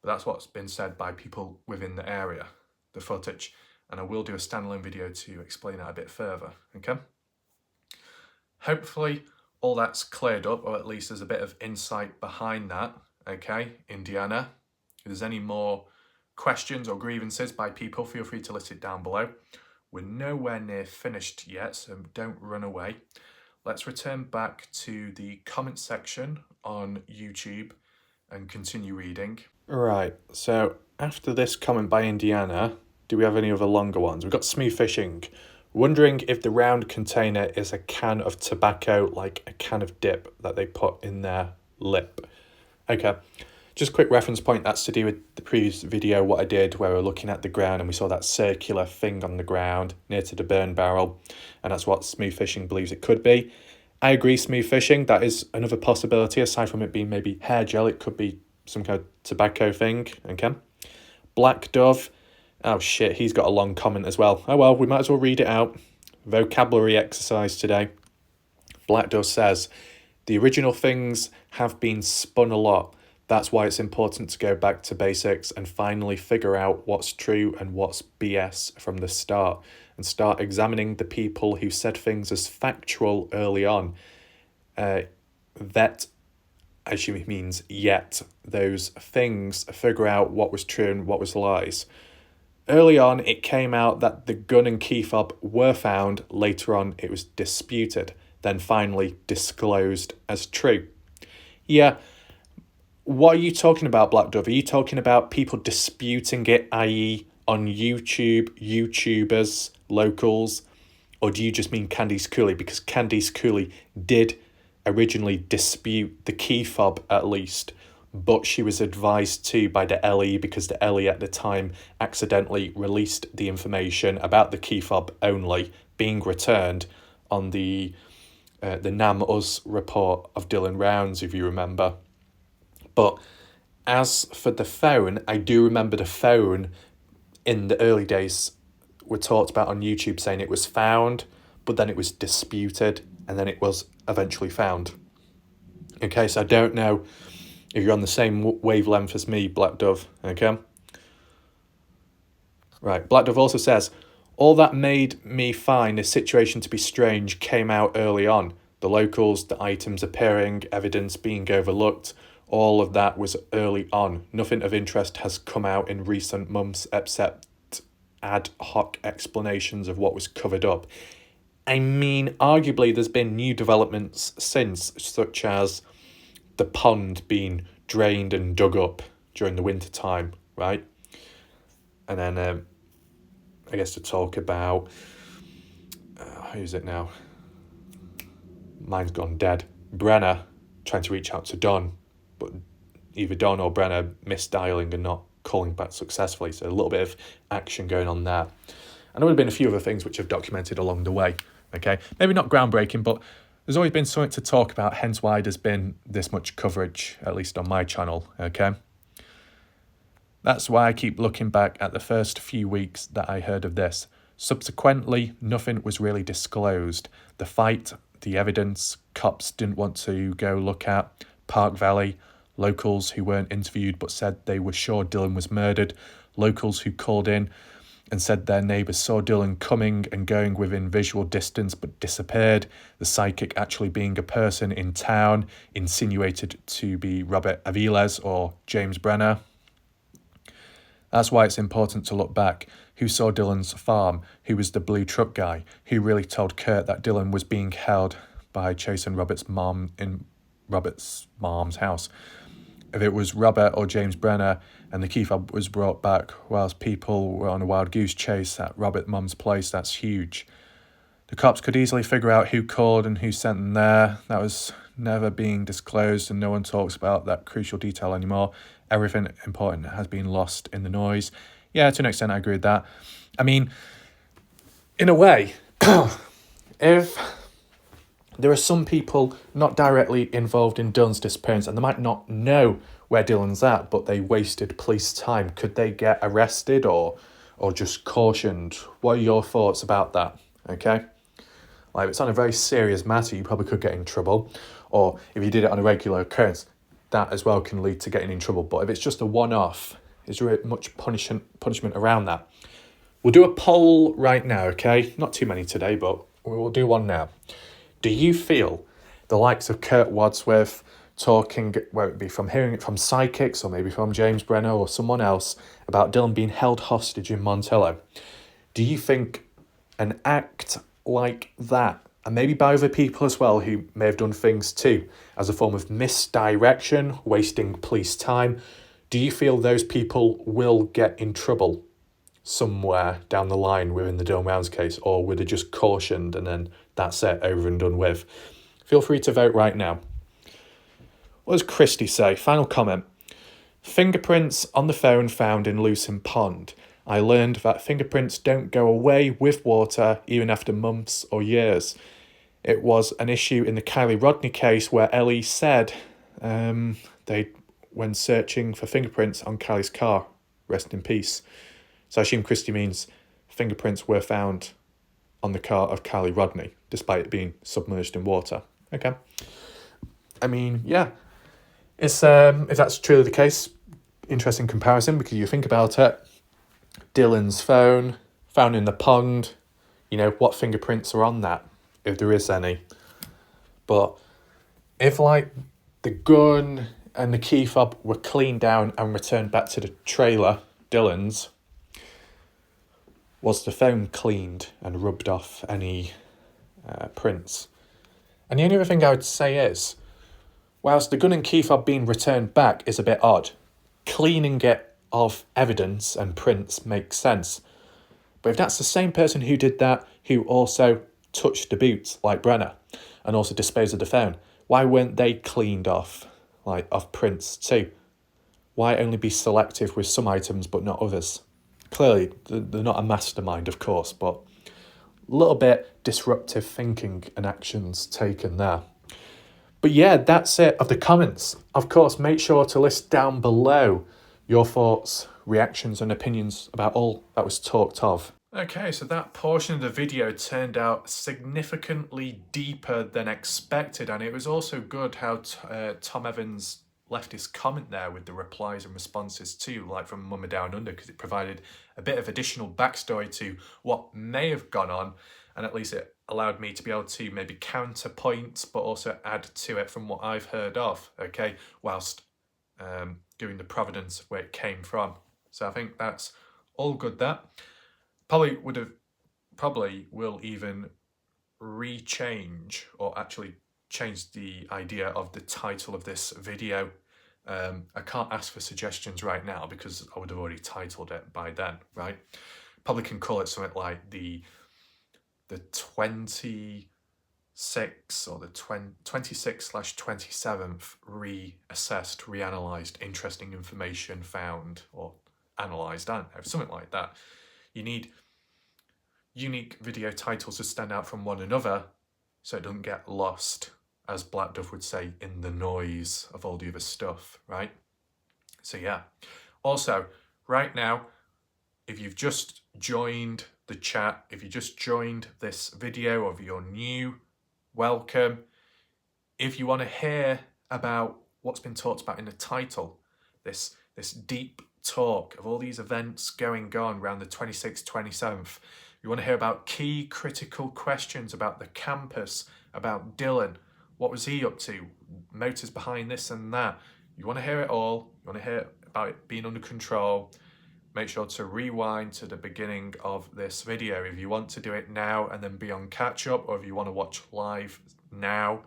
But that's what's been said by people within the area, the footage. And I will do a standalone video to explain that a bit further, okay? Hopefully all that's cleared up, or at least there's a bit of insight behind that, okay, Indiana. If there's any more questions or grievances by people, feel free to list it down below. We're nowhere near finished yet, so don't run away. Let's return back to the comment section on YouTube and continue reading. Right, so after this comment by Indiana, do we have any other longer ones? We've got Smooth Fishing. Wondering if the round container is a can of tobacco, like a can of dip that they put in their lip. Okay, just a quick reference point, that's to do with the previous video, what I did, where we were looking at the ground and we saw that circular thing on the ground near to the burn barrel, and that's what Smooth Fishing believes it could be. I agree, Smooth Fishing, that is another possibility. Aside from it being maybe hair gel, it could be some kind of tobacco thing, okay? Black Dove, oh shit, he's got a long comment as well. Oh well, we might as well read it out. Vocabulary exercise today. Black Dove says, the original things have been spun a lot. That's why it's important to go back to basics and finally figure out what's true and what's BS from the start, and start examining the people who said things as factual early on. That, I assume it means yet, those things, figure out what was true and what was lies. Early on, it came out that the gun and key fob were found. Later on, it was disputed, then finally disclosed as true. Yeah, what are you talking about, Black Dove? Are you talking about people disputing it, i.e. on YouTube, YouTubers, locals? Or do you just mean Candice Cooley? Because Candice Cooley did originally dispute the key fob at least, but she was advised to by the LE, because the LE at the time accidentally released the information about the key fob only being returned on the Nam Us report of Dylan Rounds, if you remember. But as for the phone, I do remember the phone in the early days were talked about on YouTube saying it was found, but then it was disputed, and then it was eventually found. Okay, so I don't know if you're on the same wavelength as me, Black Dove, okay? Right, Black Dove also says, all that made me find this situation to be strange came out early on. The locals, the items appearing, evidence being overlooked, all of that was early on. Nothing of interest has come out in recent months except ad hoc explanations of what was covered up. I mean, arguably there's been new developments since, such as the pond being drained and dug up during the winter time, right? And then I guess to talk about, who's it now? Mine's gone dead. Brenner trying to reach out to Don, but either Don or Brenner misdialing and not calling back successfully. So a little bit of action going on there. And there would have been a few other things which I've documented along the way. Okay, maybe not groundbreaking, but there's always been something to talk about, hence why there's been this much coverage, at least on my channel, okay? That's why I keep looking back at the first few weeks that I heard of this. Subsequently, nothing was really disclosed. The fight, the evidence, cops didn't want to go look at, Park Valley, locals who weren't interviewed but said they were sure Dylan was murdered, locals who called in and said their neighbours saw Dylan coming and going within visual distance but disappeared, the psychic actually being a person in town, insinuated to be Robert Aviles or James Brenner. That's why it's important to look back. Who saw Dylan's farm? Who was the blue truck guy? Who really told Kurt that Dylan was being held by Chase and Robert's mom in Robert's mom's house? If it was Robert or James Brenner and the key fob was brought back whilst people were on a wild goose chase at Robert's mum's place, that's huge. The cops could easily figure out who called and who sent them there. That was never being disclosed and no one talks about that crucial detail anymore. Everything important has been lost in the noise. Yeah, to an extent I agree with that. I mean, in a way, if there are some people not directly involved in Dylan's disappearance and they might not know where Dylan's at, but they wasted police time, could they get arrested or just cautioned? What are your thoughts about that? Okay? Like, if it's on a very serious matter, you probably could get in trouble. Or if you did it on a regular occurrence, that as well can lead to getting in trouble. But if it's just a one-off, is there much punishment around that? We'll do a poll right now, okay? Not too many today, but we'll do one now. Do you feel the likes of Kurt Wadsworth talking, whether it be from hearing it from psychics or maybe from James Brenner or someone else, about Dylan being held hostage in Montello, do you think an act like that, and maybe by other people as well who may have done things too, as a form of misdirection, wasting police time, do you feel those people will get in trouble somewhere down the line within the Dylan Rounds case, or were they just cautioned and then that's it, over and done with? Feel free to vote right now. What does Christy say? Final comment. Fingerprints on the phone found in Lucin Pond. I learned that fingerprints don't go away with water even after months or years. It was an issue in the Kylie Rodney case where Ellie said when searching for fingerprints on Kylie's car, rest in peace. So I assume Christy means fingerprints were found on the car of Kylie Rodney, despite it being submerged in water. Okay. I mean, yeah. It's if that's truly the case, interesting comparison, because you think about it, Dylan's phone, found in the pond, what fingerprints are on that, if there is any. But if, like, the gun and the key fob were cleaned down and returned back to the trailer, Dylan's, was the phone cleaned and rubbed off any prints? And the only other thing I would say is, whilst the gun and key fob being returned back is a bit odd, cleaning it of evidence and prints makes sense. But if that's the same person who did that, who also touched the boots like Brenner and also disposed of the phone, why weren't they cleaned off, like off prints too? Why only be selective with some items but not others? Clearly, they're not a mastermind, of course, but a little bit disruptive thinking and actions taken there. But yeah, that's it of the comments. Of course, make sure to list down below your thoughts, reactions and opinions about all that was talked of. Okay, so that portion of the video turned out significantly deeper than expected, and it was also good how Tom Evans left his comment there with the replies and responses too, like from Mama Down Under, because it provided a bit of additional backstory to what may have gone on, and at least it allowed me to be able to maybe counterpoint, but also add to it from what I've heard of, okay, whilst doing the provenance of where it came from. So I think that's all good. That probably will even rechange or actually change the idea of the title of this video. I can't ask for suggestions right now because I would have already titled it by then, right? Probably can call it something like the 26 or the 26/27th reassessed, reanalyzed, interesting information found, or analysed, I don't know, something like that. You need unique video titles to stand out from one another so it doesn't get lost, as Black Dove would say, in the noise of all the other stuff, right? So yeah. Also, right now, if you've just joined the chat, if you just joined this video, or if you're new, welcome. If you want to hear about what's been talked about in the title, this deep talk of all these events going on around the 26th, 27th, you want to hear about key critical questions about the campus, about Dylan, what was he up to, motives behind this and that. You want to hear it all, you want to hear about it being under control, make sure to rewind to the beginning of this video. If you want to do it now and then be on catch up, or if you want to watch live now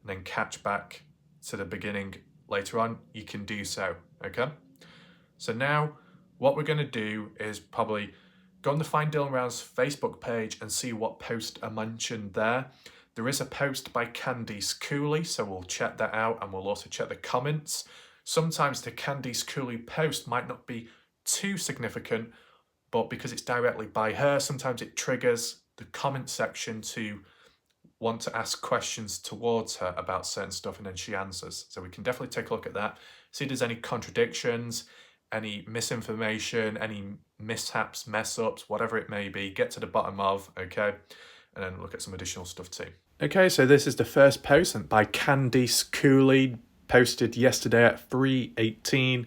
and then catch back to the beginning later on, you can do so, okay? So now what we're going to do is probably go on the Find Dylan Round's Facebook page and see what post I mentioned there. There is a post by Candice Cooley, so we'll check that out, and we'll also check the comments. Sometimes the Candice Cooley post might not be too significant, but because it's directly by her, sometimes it triggers the comment section to want to ask questions towards her about certain stuff, and then she answers. So we can definitely take a look at that, see if there's any contradictions, any misinformation, any mishaps, mess ups, whatever it may be, get to the bottom of, okay, and then look at some additional stuff too. Okay, so this is the first post by Candice Cooley, posted yesterday at 3:18.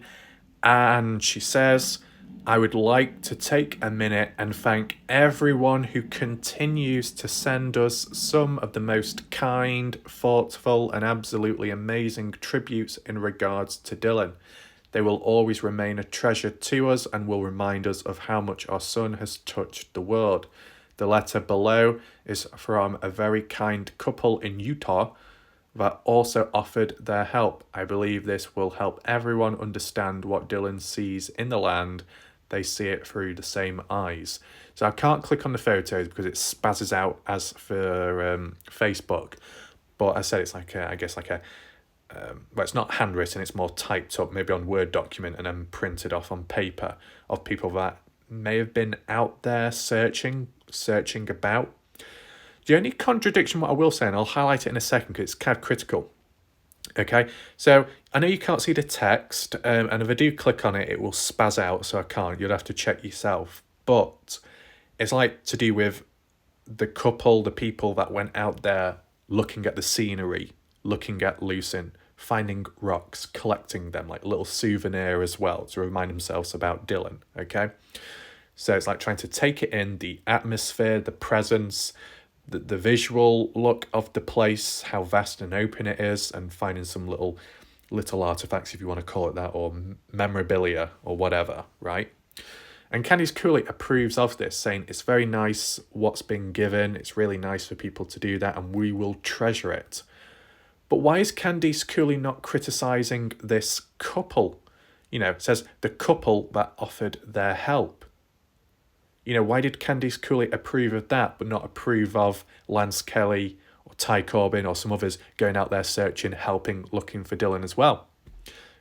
And she says, I would like to take a minute and thank everyone who continues to send us some of the most kind, thoughtful, and absolutely amazing tributes in regards to Dylan. They will always remain a treasure to us and will remind us of how much our son has touched the world. The letter below is from a very kind couple in Utah that also offered their help. I believe this will help everyone understand what Dylan sees in the land. They see it through the same eyes. So I can't click on the photos because it spazzes out as for Facebook. But I said it's like well, it's not handwritten, it's more typed up, maybe on Word document and then printed off on paper, of people that may have been out there searching about. The only contradiction, what I will say, and I'll highlight it in a second because it's kind of critical. Okay, so I know you can't see the text, and if I do click on it, it will spaz out, so I can't. You'll have to check yourself. But it's like to do with the couple, the people that went out there looking at the scenery, looking at lucin, finding rocks, collecting them, like a little souvenir as well, to remind themselves about Dylan, okay? So it's like trying to take it in, the atmosphere, the presence, the visual look of the place, how vast and open it is, and finding some little artifacts, if you want to call it that, or memorabilia or whatever, right? And Candice Cooley approves of this, saying it's very nice what's been given, it's really nice for people to do that, and we will treasure it. But why is Candice Cooley not criticising this couple? You know, it says the couple that offered their help. You know, why did Candice Cooley approve of that but not approve of Lance Kelly or Ty Corbin or some others going out there searching, helping, looking for Dylan as well?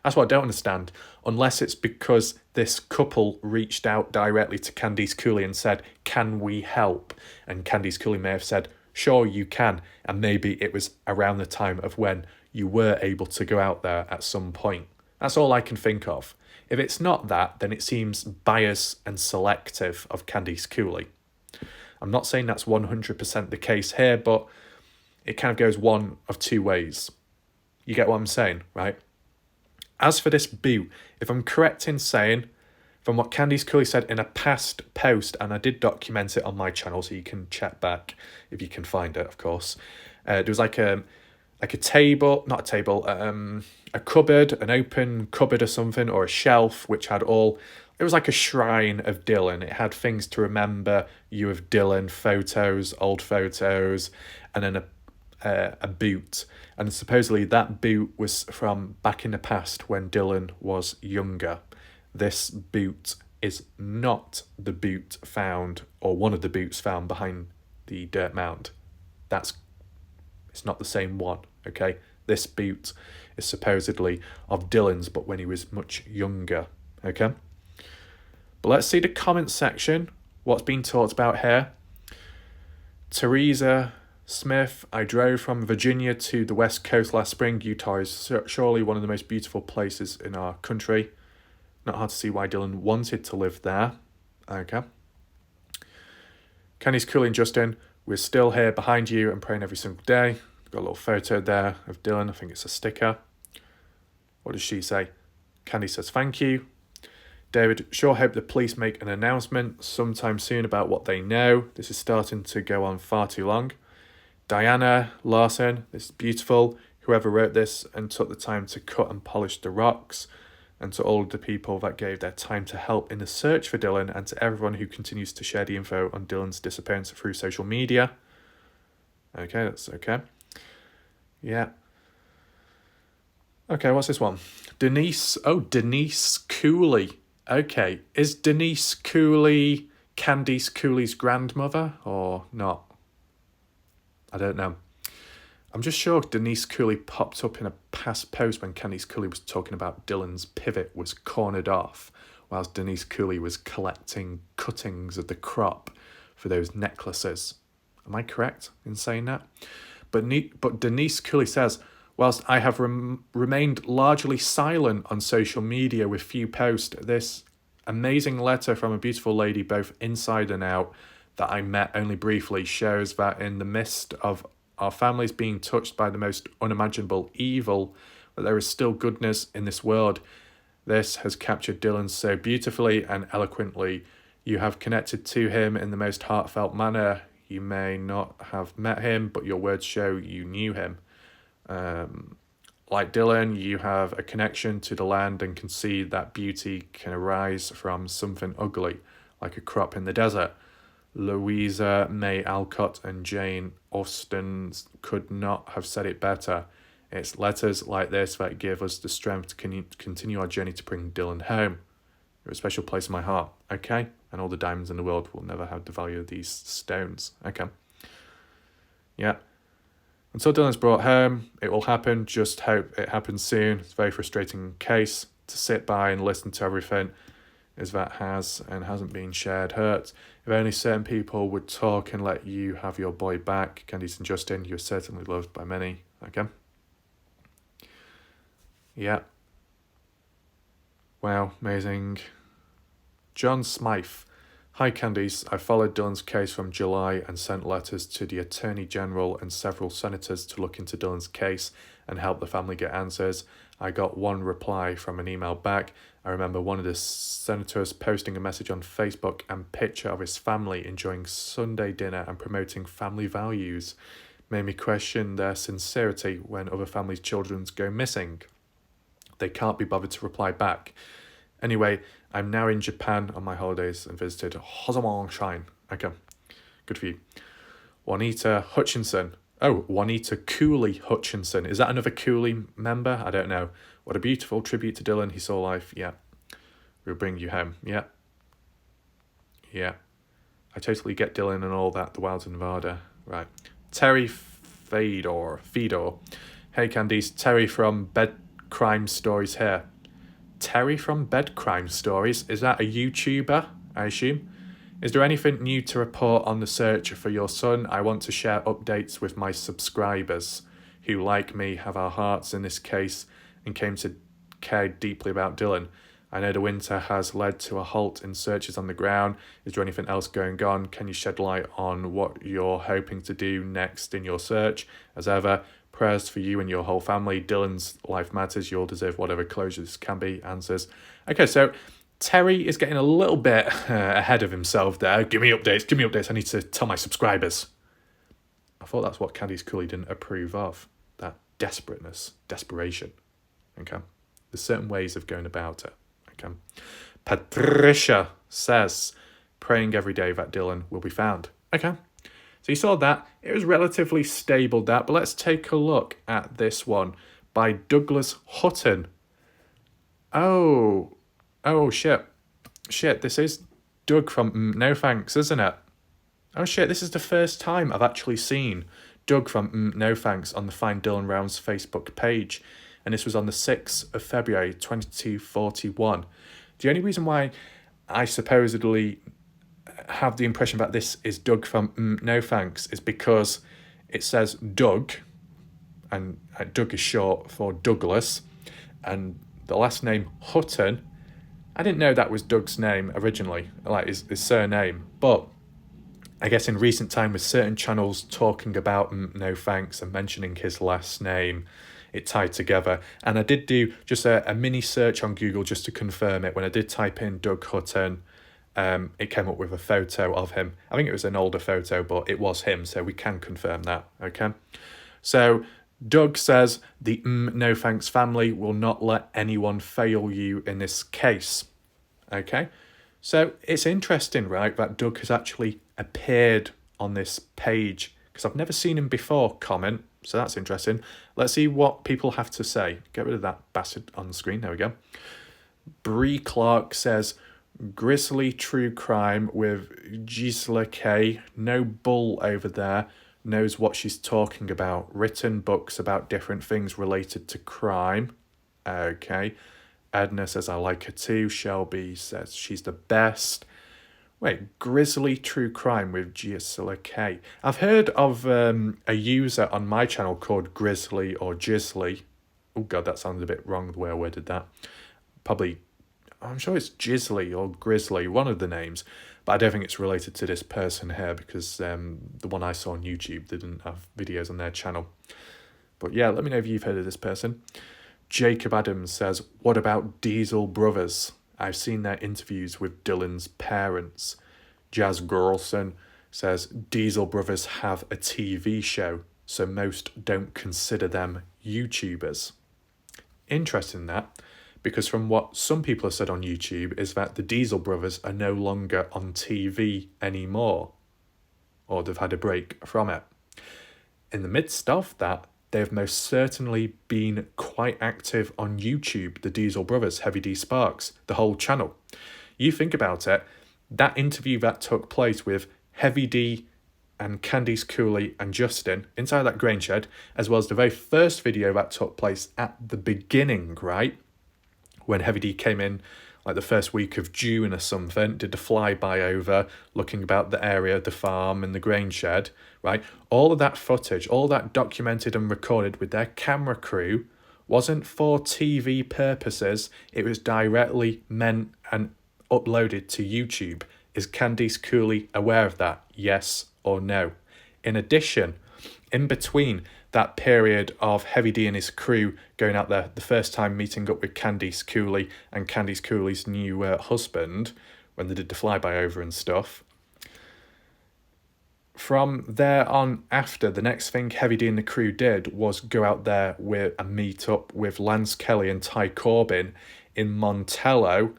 That's what I don't understand, unless it's because this couple reached out directly to Candice Cooley and said, can we help? And Candice Cooley may have said, sure, you can. And maybe it was around the time of when you were able to go out there at some point. That's all I can think of. If it's not that, then it seems biased and selective of Candice Cooley. I'm not saying that's 100% the case here, but it kind of goes one of two ways. You get what I'm saying, right? As for this boot, if I'm correct in saying, from what Candice Cooley said in a past post, and I did document it on my channel, so you can check back if you can find it, of course. There was like a table, not a table, a cupboard, an open cupboard or something, or a shelf, which had all it was like a shrine of Dylan. It had things to remember you of Dylan, photos, old photos, and then a boot. And supposedly that boot was from back in the past when Dylan was younger. This boot is not the boot found, or one of the boots found behind the dirt mound. It's not the same one, okay? This boot is supposedly of Dylan's, but when he was much younger, okay? But let's see the comment section. What's being talked about here? Teresa Smith, I drove from Virginia to the West Coast last spring. Utah is surely one of the most beautiful places in our country. Not hard to see why Dylan wanted to live there. Okay. Kenny's Cooley and Justin, we're still here behind you and praying every single day. Got a little photo there of Dylan. I think it's a sticker. What does she say? Candy says thank you. David, sure hope the police make an announcement sometime soon about what they know. This is starting to go on far too long. Diana Larson, this is beautiful. Whoever wrote this and took the time to cut and polish the rocks. And to all of the people that gave their time to help in the search for Dylan, and to everyone who continues to share the info on Dylan's disappearance through social media. Okay, that's okay. Yeah. Okay, what's this one? Denise Cooley. Okay, is Denise Cooley Candice Cooley's grandmother or not? I don't know. I'm just sure Denise Cooley popped up in a past post when Candice Cooley was talking about Dylan's pivot was cornered off, whilst Denise Cooley was collecting cuttings of the crop for those necklaces. Am I correct in saying that? But Denise Cooley says, whilst I have remained largely silent on social media with few posts, this amazing letter from a beautiful lady, both inside and out, that I met only briefly, shows that in the midst of our families being touched by the most unimaginable evil, that there is still goodness in this world. This has captured Dylan so beautifully and eloquently. You have connected to him in the most heartfelt manner. You may not have met him, but your words show you knew him. Like Dylan, you have a connection to the land and can see that beauty can arise from something ugly, like a crop in the desert. Louisa May Alcott and Jane Austen could not have said it better. It's letters like this that give us the strength to continue our journey to bring Dylan home. You're a special place in my heart, okay? And all the diamonds in the world will never have the value of these stones, okay? Yeah. Until Dylan's brought home, it will happen. Just hope it happens soon. It's a very frustrating case. To sit by and listen to everything is that has and hasn't been shared hurt. If only certain people would talk and let you have your boy back. Candice and Justin, you're certainly loved by many. Okay. Yeah. Wow, amazing. John Smythe. Hi Candice, I followed Dylan's case from July and sent letters to the Attorney General and several senators to look into Dylan's case and help the family get answers. I got one reply from an email back. I remember one of the senators posting a message on Facebook and picture of his family enjoying Sunday dinner and promoting family values. Made me question their sincerity when other families' children go missing. They can't be bothered to reply back. Anyway, I'm now in Japan on my holidays and visited Hosomanshin. Okay, good for you. Juanita Hutchinson. Oh, Juanita Cooley Hutchinson. Is that another Cooley member? I don't know. What a beautiful tribute to Dylan. He saw life. Yeah. We'll bring you home. Yeah. Yeah. I totally get Dylan and all that. The wilds in Nevada. Right. Terry Fedor. Hey, Candice. Terry from Bed Crime Stories here. Terry from Bed Crime Stories. Is that a YouTuber, I assume? Is there anything new to report on the search for your son? I want to share updates with my subscribers who, like me, have our hearts in this case and came to care deeply about Dylan. I know the winter has led to a halt in searches on the ground. Is there anything else going on? Can you shed light on what you're hoping to do next in your search? As ever, prayers for you and your whole family. Dylan's life matters. You'll deserve whatever closures can be. Answers. Okay, so Terry is getting a little bit ahead of himself there. Give me updates. I need to tell my subscribers. I thought that's what Candice Cooley didn't approve of. That desperation. Okay. There's certain ways of going about it. Okay. Patricia says, praying every day that Dylan will be found. Okay. So you saw that. It was relatively stable, that. But let's take a look at this one by Douglas Hutton. Oh, shit. Shit, this is Doug from No Thanks, isn't it? Oh, shit, this is the first time I've actually seen Doug from No Thanks on the Find Dylan Rounds Facebook page. And this was on the 6th of February, 2241. The only reason why I supposedly have the impression that this is Doug from No Thanks is because it says Doug, and Doug is short for Douglas, and the last name Hutton. I didn't know that was Doug's name originally, like his surname, but I guess in recent time with certain channels talking about No Thanks and mentioning his last name, it tied together. And I did do just a mini search on Google just to confirm it. When I did type in Doug Hutton, it came up with a photo of him. I think it was an older photo, but it was him, so we can confirm that, okay? So Doug says the No Thanks family will not let anyone fail you in this case, okay? So it's interesting, right, that Doug has actually appeared on this page, because I've never seen him before comment, so that's interesting. Let's see what people have to say. Get rid of that bastard on the screen. There we go. Bree Clark says, grisly true crime with Gisela K. No bull over there. Knows what she's talking about. Written books about different things related to crime. Okay. Edna says, I like her too. Shelby says she's the best. Wait, grisly true crime with Gisela K. I've heard of a user on my channel called Grizzly or Gisley. Oh God, that sounds a bit wrong the way I worded that. Probably, I'm sure it's Gisley or Grizzly, one of the names. But I don't think it's related to this person here because the one I saw on YouTube didn't have videos on their channel. But yeah, let me know if you've heard of this person. Jacob Adams says, what about Diesel Brothers? I've seen their interviews with Dylan's parents. Jazz Girlson says, Diesel Brothers have a TV show, so most don't consider them YouTubers. Interesting that, because from what some people have said on YouTube is that the Diesel Brothers are no longer on TV anymore, or they've had a break from it. In the midst of that, they have most certainly been quite active on YouTube, the Diesel Brothers, Heavy D Sparks, the whole channel. You think about it, that interview that took place with Heavy D and Candice Cooley and Justin inside that grain shed, as well as the very first video that took place at the beginning, right? When Heavy D came in like the first week of June or something, did the flyby over, looking about the area, the farm and the grain shed, right? All of that footage, all that documented and recorded with their camera crew wasn't for TV purposes. It was directly meant and uploaded to YouTube. Is Candice Cooley aware of that? Yes or no? In addition, in between that period of Heavy D and his crew going out there, the first time meeting up with Candice Cooley and Candice Cooley's new husband, when they did the flyby over and stuff. From there on after, the next thing Heavy D and the crew did was go out there with a meet up with Lance Kelly and Ty Corbin in Montello,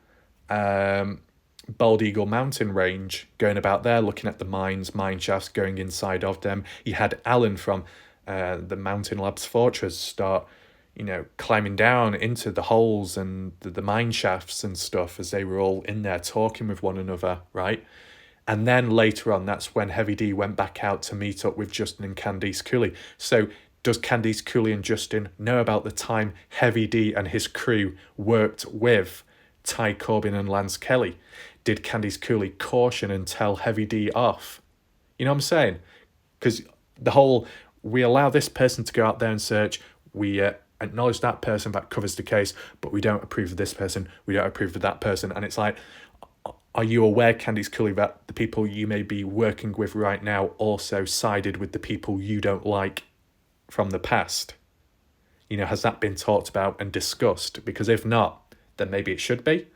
Bald Eagle Mountain Range, going about there, looking at the mines, mine shafts, going inside of them. He had Alan from the Mountain Labs Fortress start, climbing down into the holes and the mine shafts and stuff as they were all in there talking with one another, right? And then later on, that's when Heavy D went back out to meet up with Justin and Candice Cooley. So does Candice Cooley and Justin know about the time Heavy D and his crew worked with Ty Corbin and Lance Kelly? Did Candice Cooley caution and tell Heavy D off? You know what I'm saying? Because the whole, we allow this person to go out there and search, we acknowledge that person, that covers the case, but we don't approve of this person, we don't approve of that person. And it's like, are you aware, Candice Cooley, that the people you may be working with right now also sided with the people you don't like from the past? Has that been talked about and discussed? Because if not, then maybe it should be.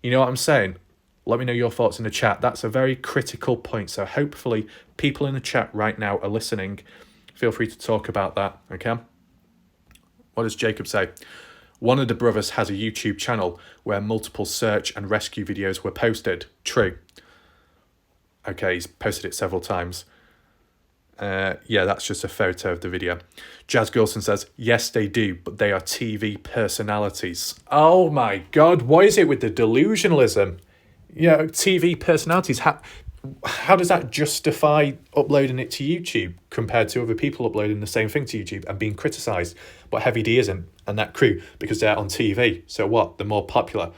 You know what I'm saying? Let me know your thoughts in the chat. That's a very critical point. So hopefully people in the chat right now are listening. Feel free to talk about that, okay? What does Jacob say? One of the brothers has a YouTube channel where multiple search and rescue videos were posted. True. Okay, he's posted it several times. Yeah, that's just a photo of the video. Jazz Gilson says, yes, they do, but they are TV personalities. Oh my God, what is it with the delusionalism? Yeah, TV personalities. How does that justify uploading it to YouTube compared to other people uploading the same thing to YouTube and being criticised? But Heavy D isn't, and that crew, because they're on TV. So what? The more popular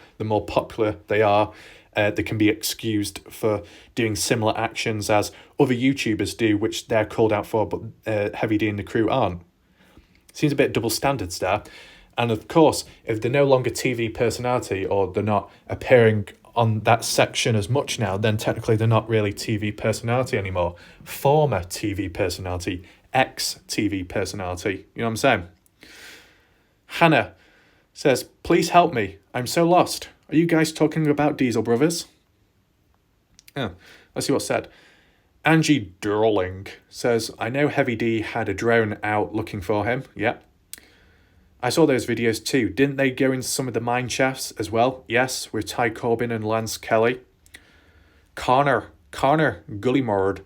they are, they can be excused for doing similar actions as other YouTubers do, which they're called out for, but Heavy D and the crew aren't. Seems a bit double standards there. And of course, if they're no longer TV personality or they're not appearing on that section as much now, then technically they're not really TV personality anymore. Former TV personality, ex-TV personality. You know what I'm saying? Hannah says, please help me. I'm so lost. Are you guys talking about Diesel Brothers? Yeah, let's see what's said. Angie Durling says, I know Heavy D had a drone out looking for him. Yeah. I saw those videos too. Didn't they go into some of the mine shafts as well? Yes, with Ty Corbin and Lance Kelly. Connor Gullymord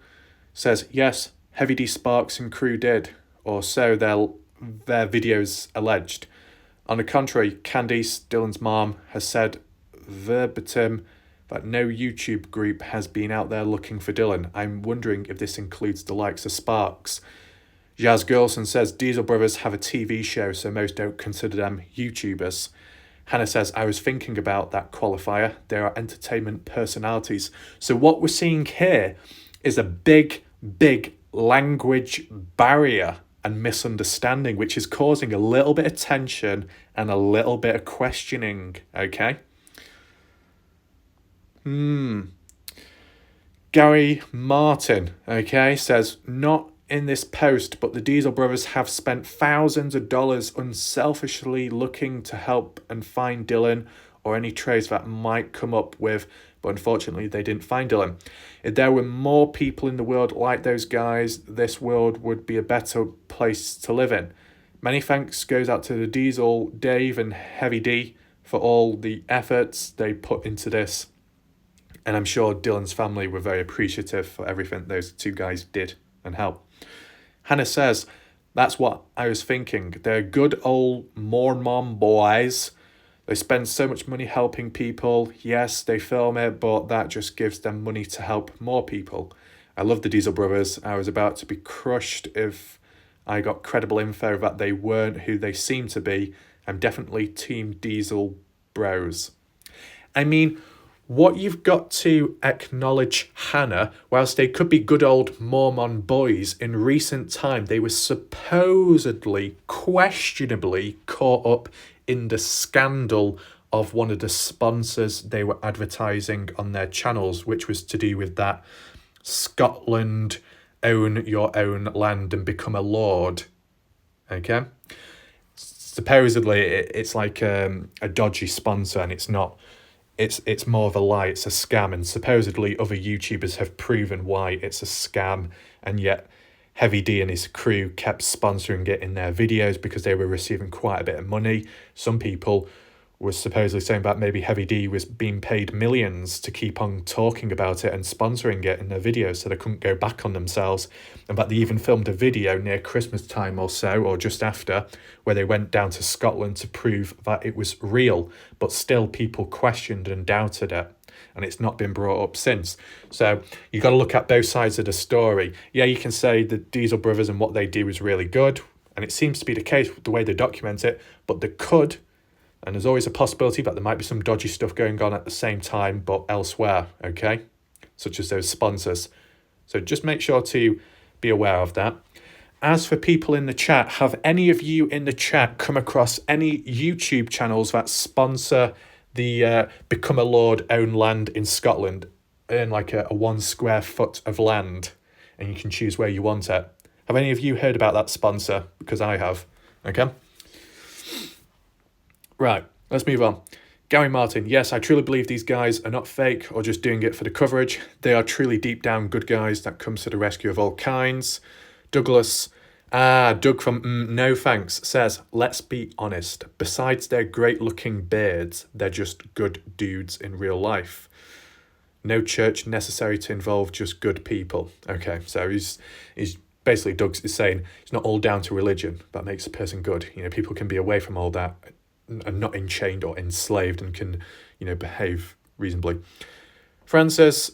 says, yes, Heavy D Sparks and crew did, or so their videos alleged. On the contrary, Candice, Dylan's mom, has said verbatim that no YouTube group has been out there looking for Dylan. I'm wondering if this includes the likes of Sparks. Jazz Gilson says Diesel Brothers have a TV show, so most don't consider them YouTubers. Hannah says, I was thinking about that qualifier. They are entertainment personalities. So what we're seeing here is a big language barrier and misunderstanding, which is causing a little bit of tension and a little bit of questioning, okay? Gary Martin, okay, says, not in this post, but the Diesel Brothers have spent thousands of dollars unselfishly looking to help and find Dylan or any trace that might come up with, but unfortunately they didn't find Dylan. If there were more people in the world like those guys, this world would be a better place to live in. Many thanks goes out to the Diesel, Dave and Heavy D for all the efforts they put into this. And I'm sure Dylan's family were very appreciative for everything those two guys did and helped. Hannah says, that's what I was thinking. They're good old Mormon boys. They spend so much money helping people. Yes, they film it, but that just gives them money to help more people. I love the Diesel Brothers. I was about to be crushed if I got credible info that they weren't who they seem to be. I'm definitely Team Diesel Bros. I mean, what you've got to acknowledge, Hannah, whilst they could be good old Mormon boys, in recent time they were supposedly, questionably caught up in the scandal of one of the sponsors they were advertising on their channels, which was to do with that Scotland, own your own land and become a lord. Okay? Supposedly it's like a dodgy sponsor, and it's not. It's more of a lie. It's a scam, and supposedly other YouTubers have proven why it's a scam, and yet Heavy D and his crew kept sponsoring it in their videos because they were receiving quite a bit of money. Some people were supposedly saying that maybe Heavy D was being paid millions to keep on talking about it and sponsoring it in their videos so they couldn't go back on themselves, and that they even filmed a video near Christmas time or so, or just after, where they went down to Scotland to prove that it was real, but still people questioned and doubted it, and it's not been brought up since. So you got to look at both sides of the story. Yeah, you can say the Diesel Brothers and what they do is really good, and it seems to be the case with the way they document it, but they could, and there's always a possibility that there might be some dodgy stuff going on at the same time, but elsewhere, okay? Such as those sponsors. So just make sure to be aware of that. As for people in the chat, have any of you in the chat come across any YouTube channels that sponsor the Become a Lord own land in Scotland? Earn like a 1 square foot of land, and you can choose where you want it. Have any of you heard about that sponsor? Because I have, okay? Right, let's move on. Gary Martin, yes, I truly believe these guys are not fake or just doing it for the coverage. They are truly deep down good guys that comes to the rescue of all kinds. Douglas Doug from No Thanks says, let's be honest, besides their great looking beards, they're just good dudes in real life. No church necessary to involve just good people. Okay, so he's basically, Doug is saying it's not all down to religion that makes a person good. You know, people can be away from all that and not enchained or enslaved and can, you know, behave reasonably. Francine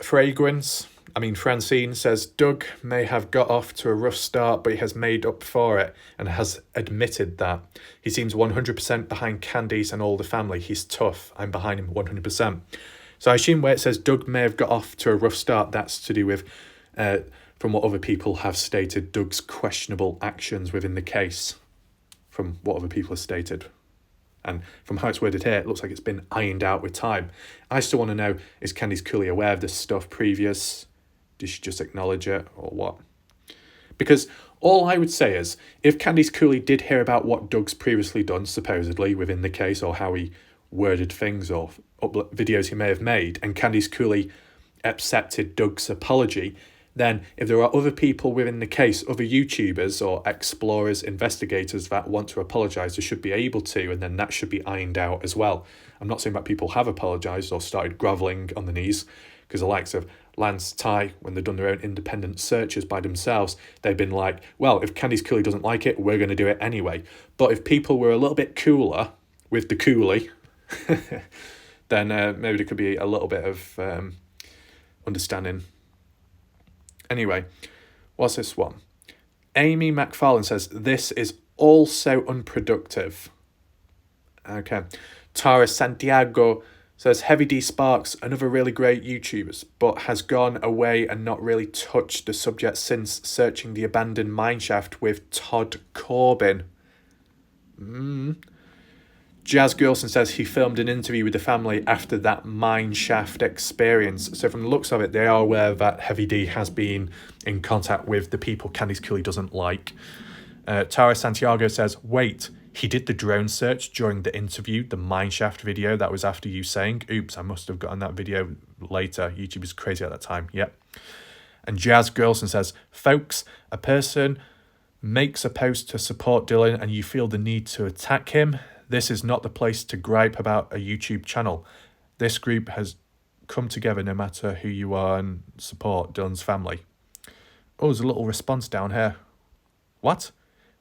says, Doug may have got off to a rough start, but he has made up for it and has admitted that. He seems 100% behind Candice and all the family. He's tough. I'm behind him 100%. So I assume where it says Doug may have got off to a rough start, that's to do with, from what other people have stated, Doug's questionable actions within the case, from what other people have stated. And from how it's worded here, it looks like it's been ironed out with time. I still want to know, is Candice Cooley aware of this stuff previous? Did she just acknowledge it or what? Because all I would say is, if Candice Cooley did hear about what Doug's previously done, supposedly, within the case, or how he worded things or videos he may have made, and Candice Cooley accepted Doug's apology, then if there are other people within the case, other YouTubers or explorers, investigators that want to apologise, they should be able to, and then that should be ironed out as well. I'm not saying that people have apologised or started grovelling on the knees, because the likes of Lance, Ty, when they've done their own independent searches by themselves, they've been like, well, if Candice Cooley doesn't like it, we're going to do it anyway. But if people were a little bit cooler with the Cooley, then maybe there could be a little bit of understanding. Anyway, what's this one? Amy McFarlane says, this is all so unproductive. Okay. Tara Santiago says, Heavy D Sparks, another really great YouTuber, but has gone away and not really touched the subject since searching the abandoned mineshaft with Todd Corbin. Jazz Gilson says he filmed an interview with the family after that mineshaft experience. So from the looks of it, they are aware that Heavy D has been in contact with the people Candice Cooley doesn't like. Tara Santiago says, wait, he did the drone search during the interview, the mineshaft video. That was after you saying, oops, I must have gotten that video later. YouTube was crazy at that time. Yep. And Jazz Gilson says, folks, a person makes a post to support Dylan and you feel the need to attack him. This is not the place to gripe about a YouTube channel. This group has come together no matter who you are and support Dylan's family. Oh, there's a little response down here. What?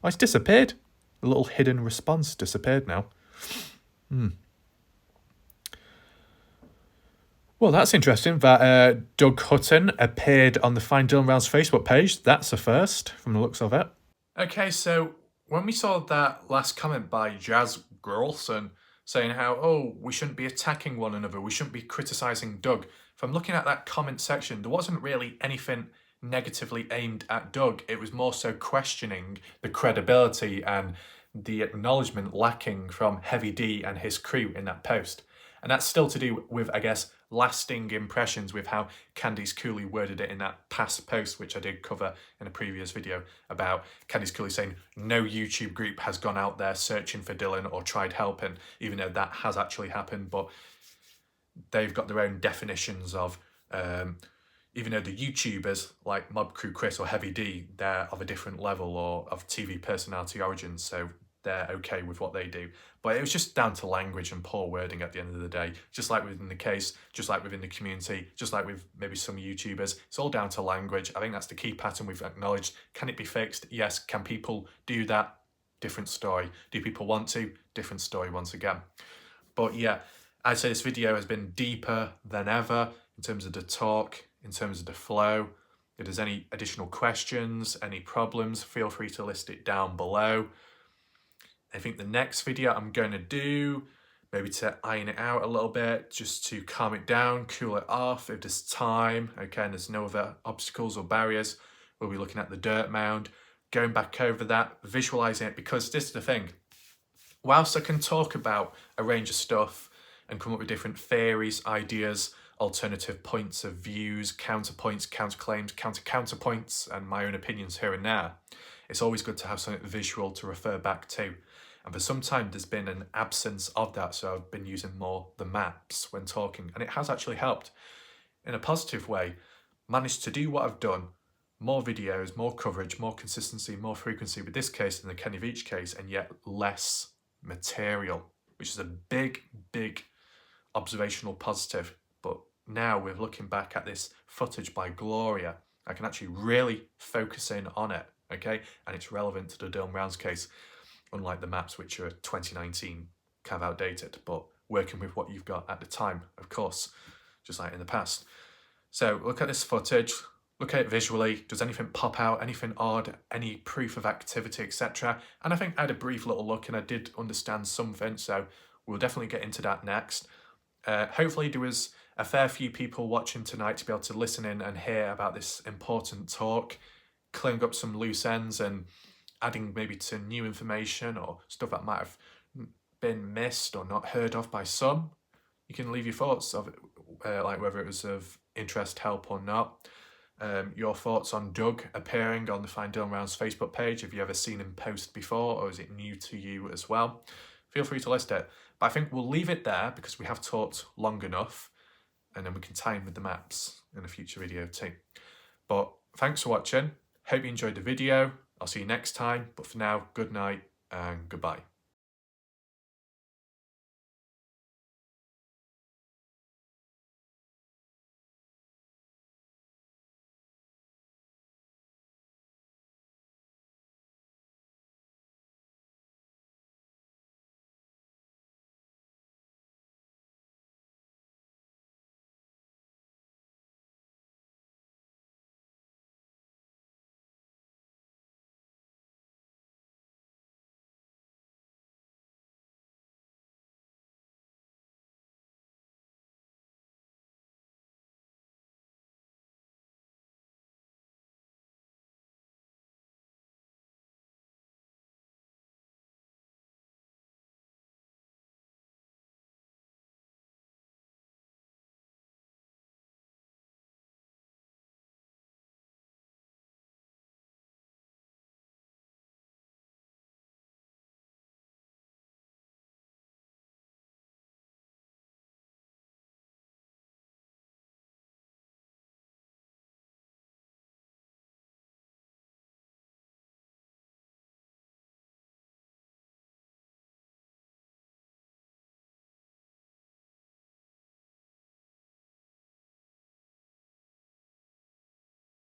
Oh, it's disappeared. The little hidden response disappeared now. Well, that's interesting that Doug Hutton appeared on the Find Dylan Rounds Facebook page. That's a first from the looks of it. Okay, so when we saw that last comment by Jazz Grolson saying how, oh, we shouldn't be attacking one another, we shouldn't be criticising Doug. From looking at that comment section, there wasn't really anything negatively aimed at Doug. It was more so questioning the credibility and the acknowledgement lacking from Heavy D and his crew in that post. And that's still to do with, I guess, lasting impressions with how Candice Cooley worded it in that past post, which I did cover in a previous video, about Candice Cooley saying no YouTube group has gone out there searching for Dylan or tried helping, even though that has actually happened. But they've got their own definitions of, even though the YouTubers like Mob Crew Chris or Heavy D, they're of a different level or of TV personality origins, so they're okay with what they do. But it was just down to language and poor wording at the end of the day. Just like within the case, just like within the community, just like with maybe some YouTubers. It's all down to language. I think that's the key pattern we've acknowledged. Can it be fixed? Yes. Can people do that? Different story. Do people want to? Different story once again. But yeah, I'd say this video has been deeper than ever in terms of the talk, in terms of the flow. If there's any additional questions, any problems, feel free to list it down below. I think the next video I'm going to do, maybe to iron it out a little bit, just to calm it down, cool it off if there's time, okay, and there's no other obstacles or barriers. We'll be looking at the dirt mound, going back over that, visualising it, because this is the thing. Whilst I can talk about a range of stuff and come up with different theories, ideas, alternative points of views, counterpoints, counterclaims, counterpoints, and my own opinions here and there, it's always good to have something visual to refer back to. And for some time, there's been an absence of that, so I've been using more the maps when talking, and it has actually helped in a positive way. Managed to do what I've done more videos, more coverage, more consistency, more frequency with this case than the Kenny Veach case, and yet less material, which is a big, big observational positive. But now we're looking back at this footage by Gloria, I can actually really focus in on it, okay? And it's relevant to the Dylan Brown's case, unlike the maps, which are 2019, kind of outdated, but working with what you've got at the time, of course, just like in the past. So look at this footage, look at it visually. Does anything pop out, anything odd, any proof of activity, etc.? And I think I had a brief little look and I did understand something, so we'll definitely get into that next. Hopefully there was a fair few people watching tonight to be able to listen in and hear about this important talk, clearing up some loose ends and adding maybe to new information or stuff that might have been missed or not heard of by some. You can leave your thoughts of it, like whether it was of interest, help or not. Your thoughts on Doug appearing on the Find Dylan Brown's Facebook page. Have you ever seen him post before, or is it new to you as well? Feel free to list it. But I think we'll leave it there because we have talked long enough, and then we can tie in with the maps in a future video too. But thanks for watching. Hope you enjoyed the video. I'll see you next time. But for now, good night and goodbye.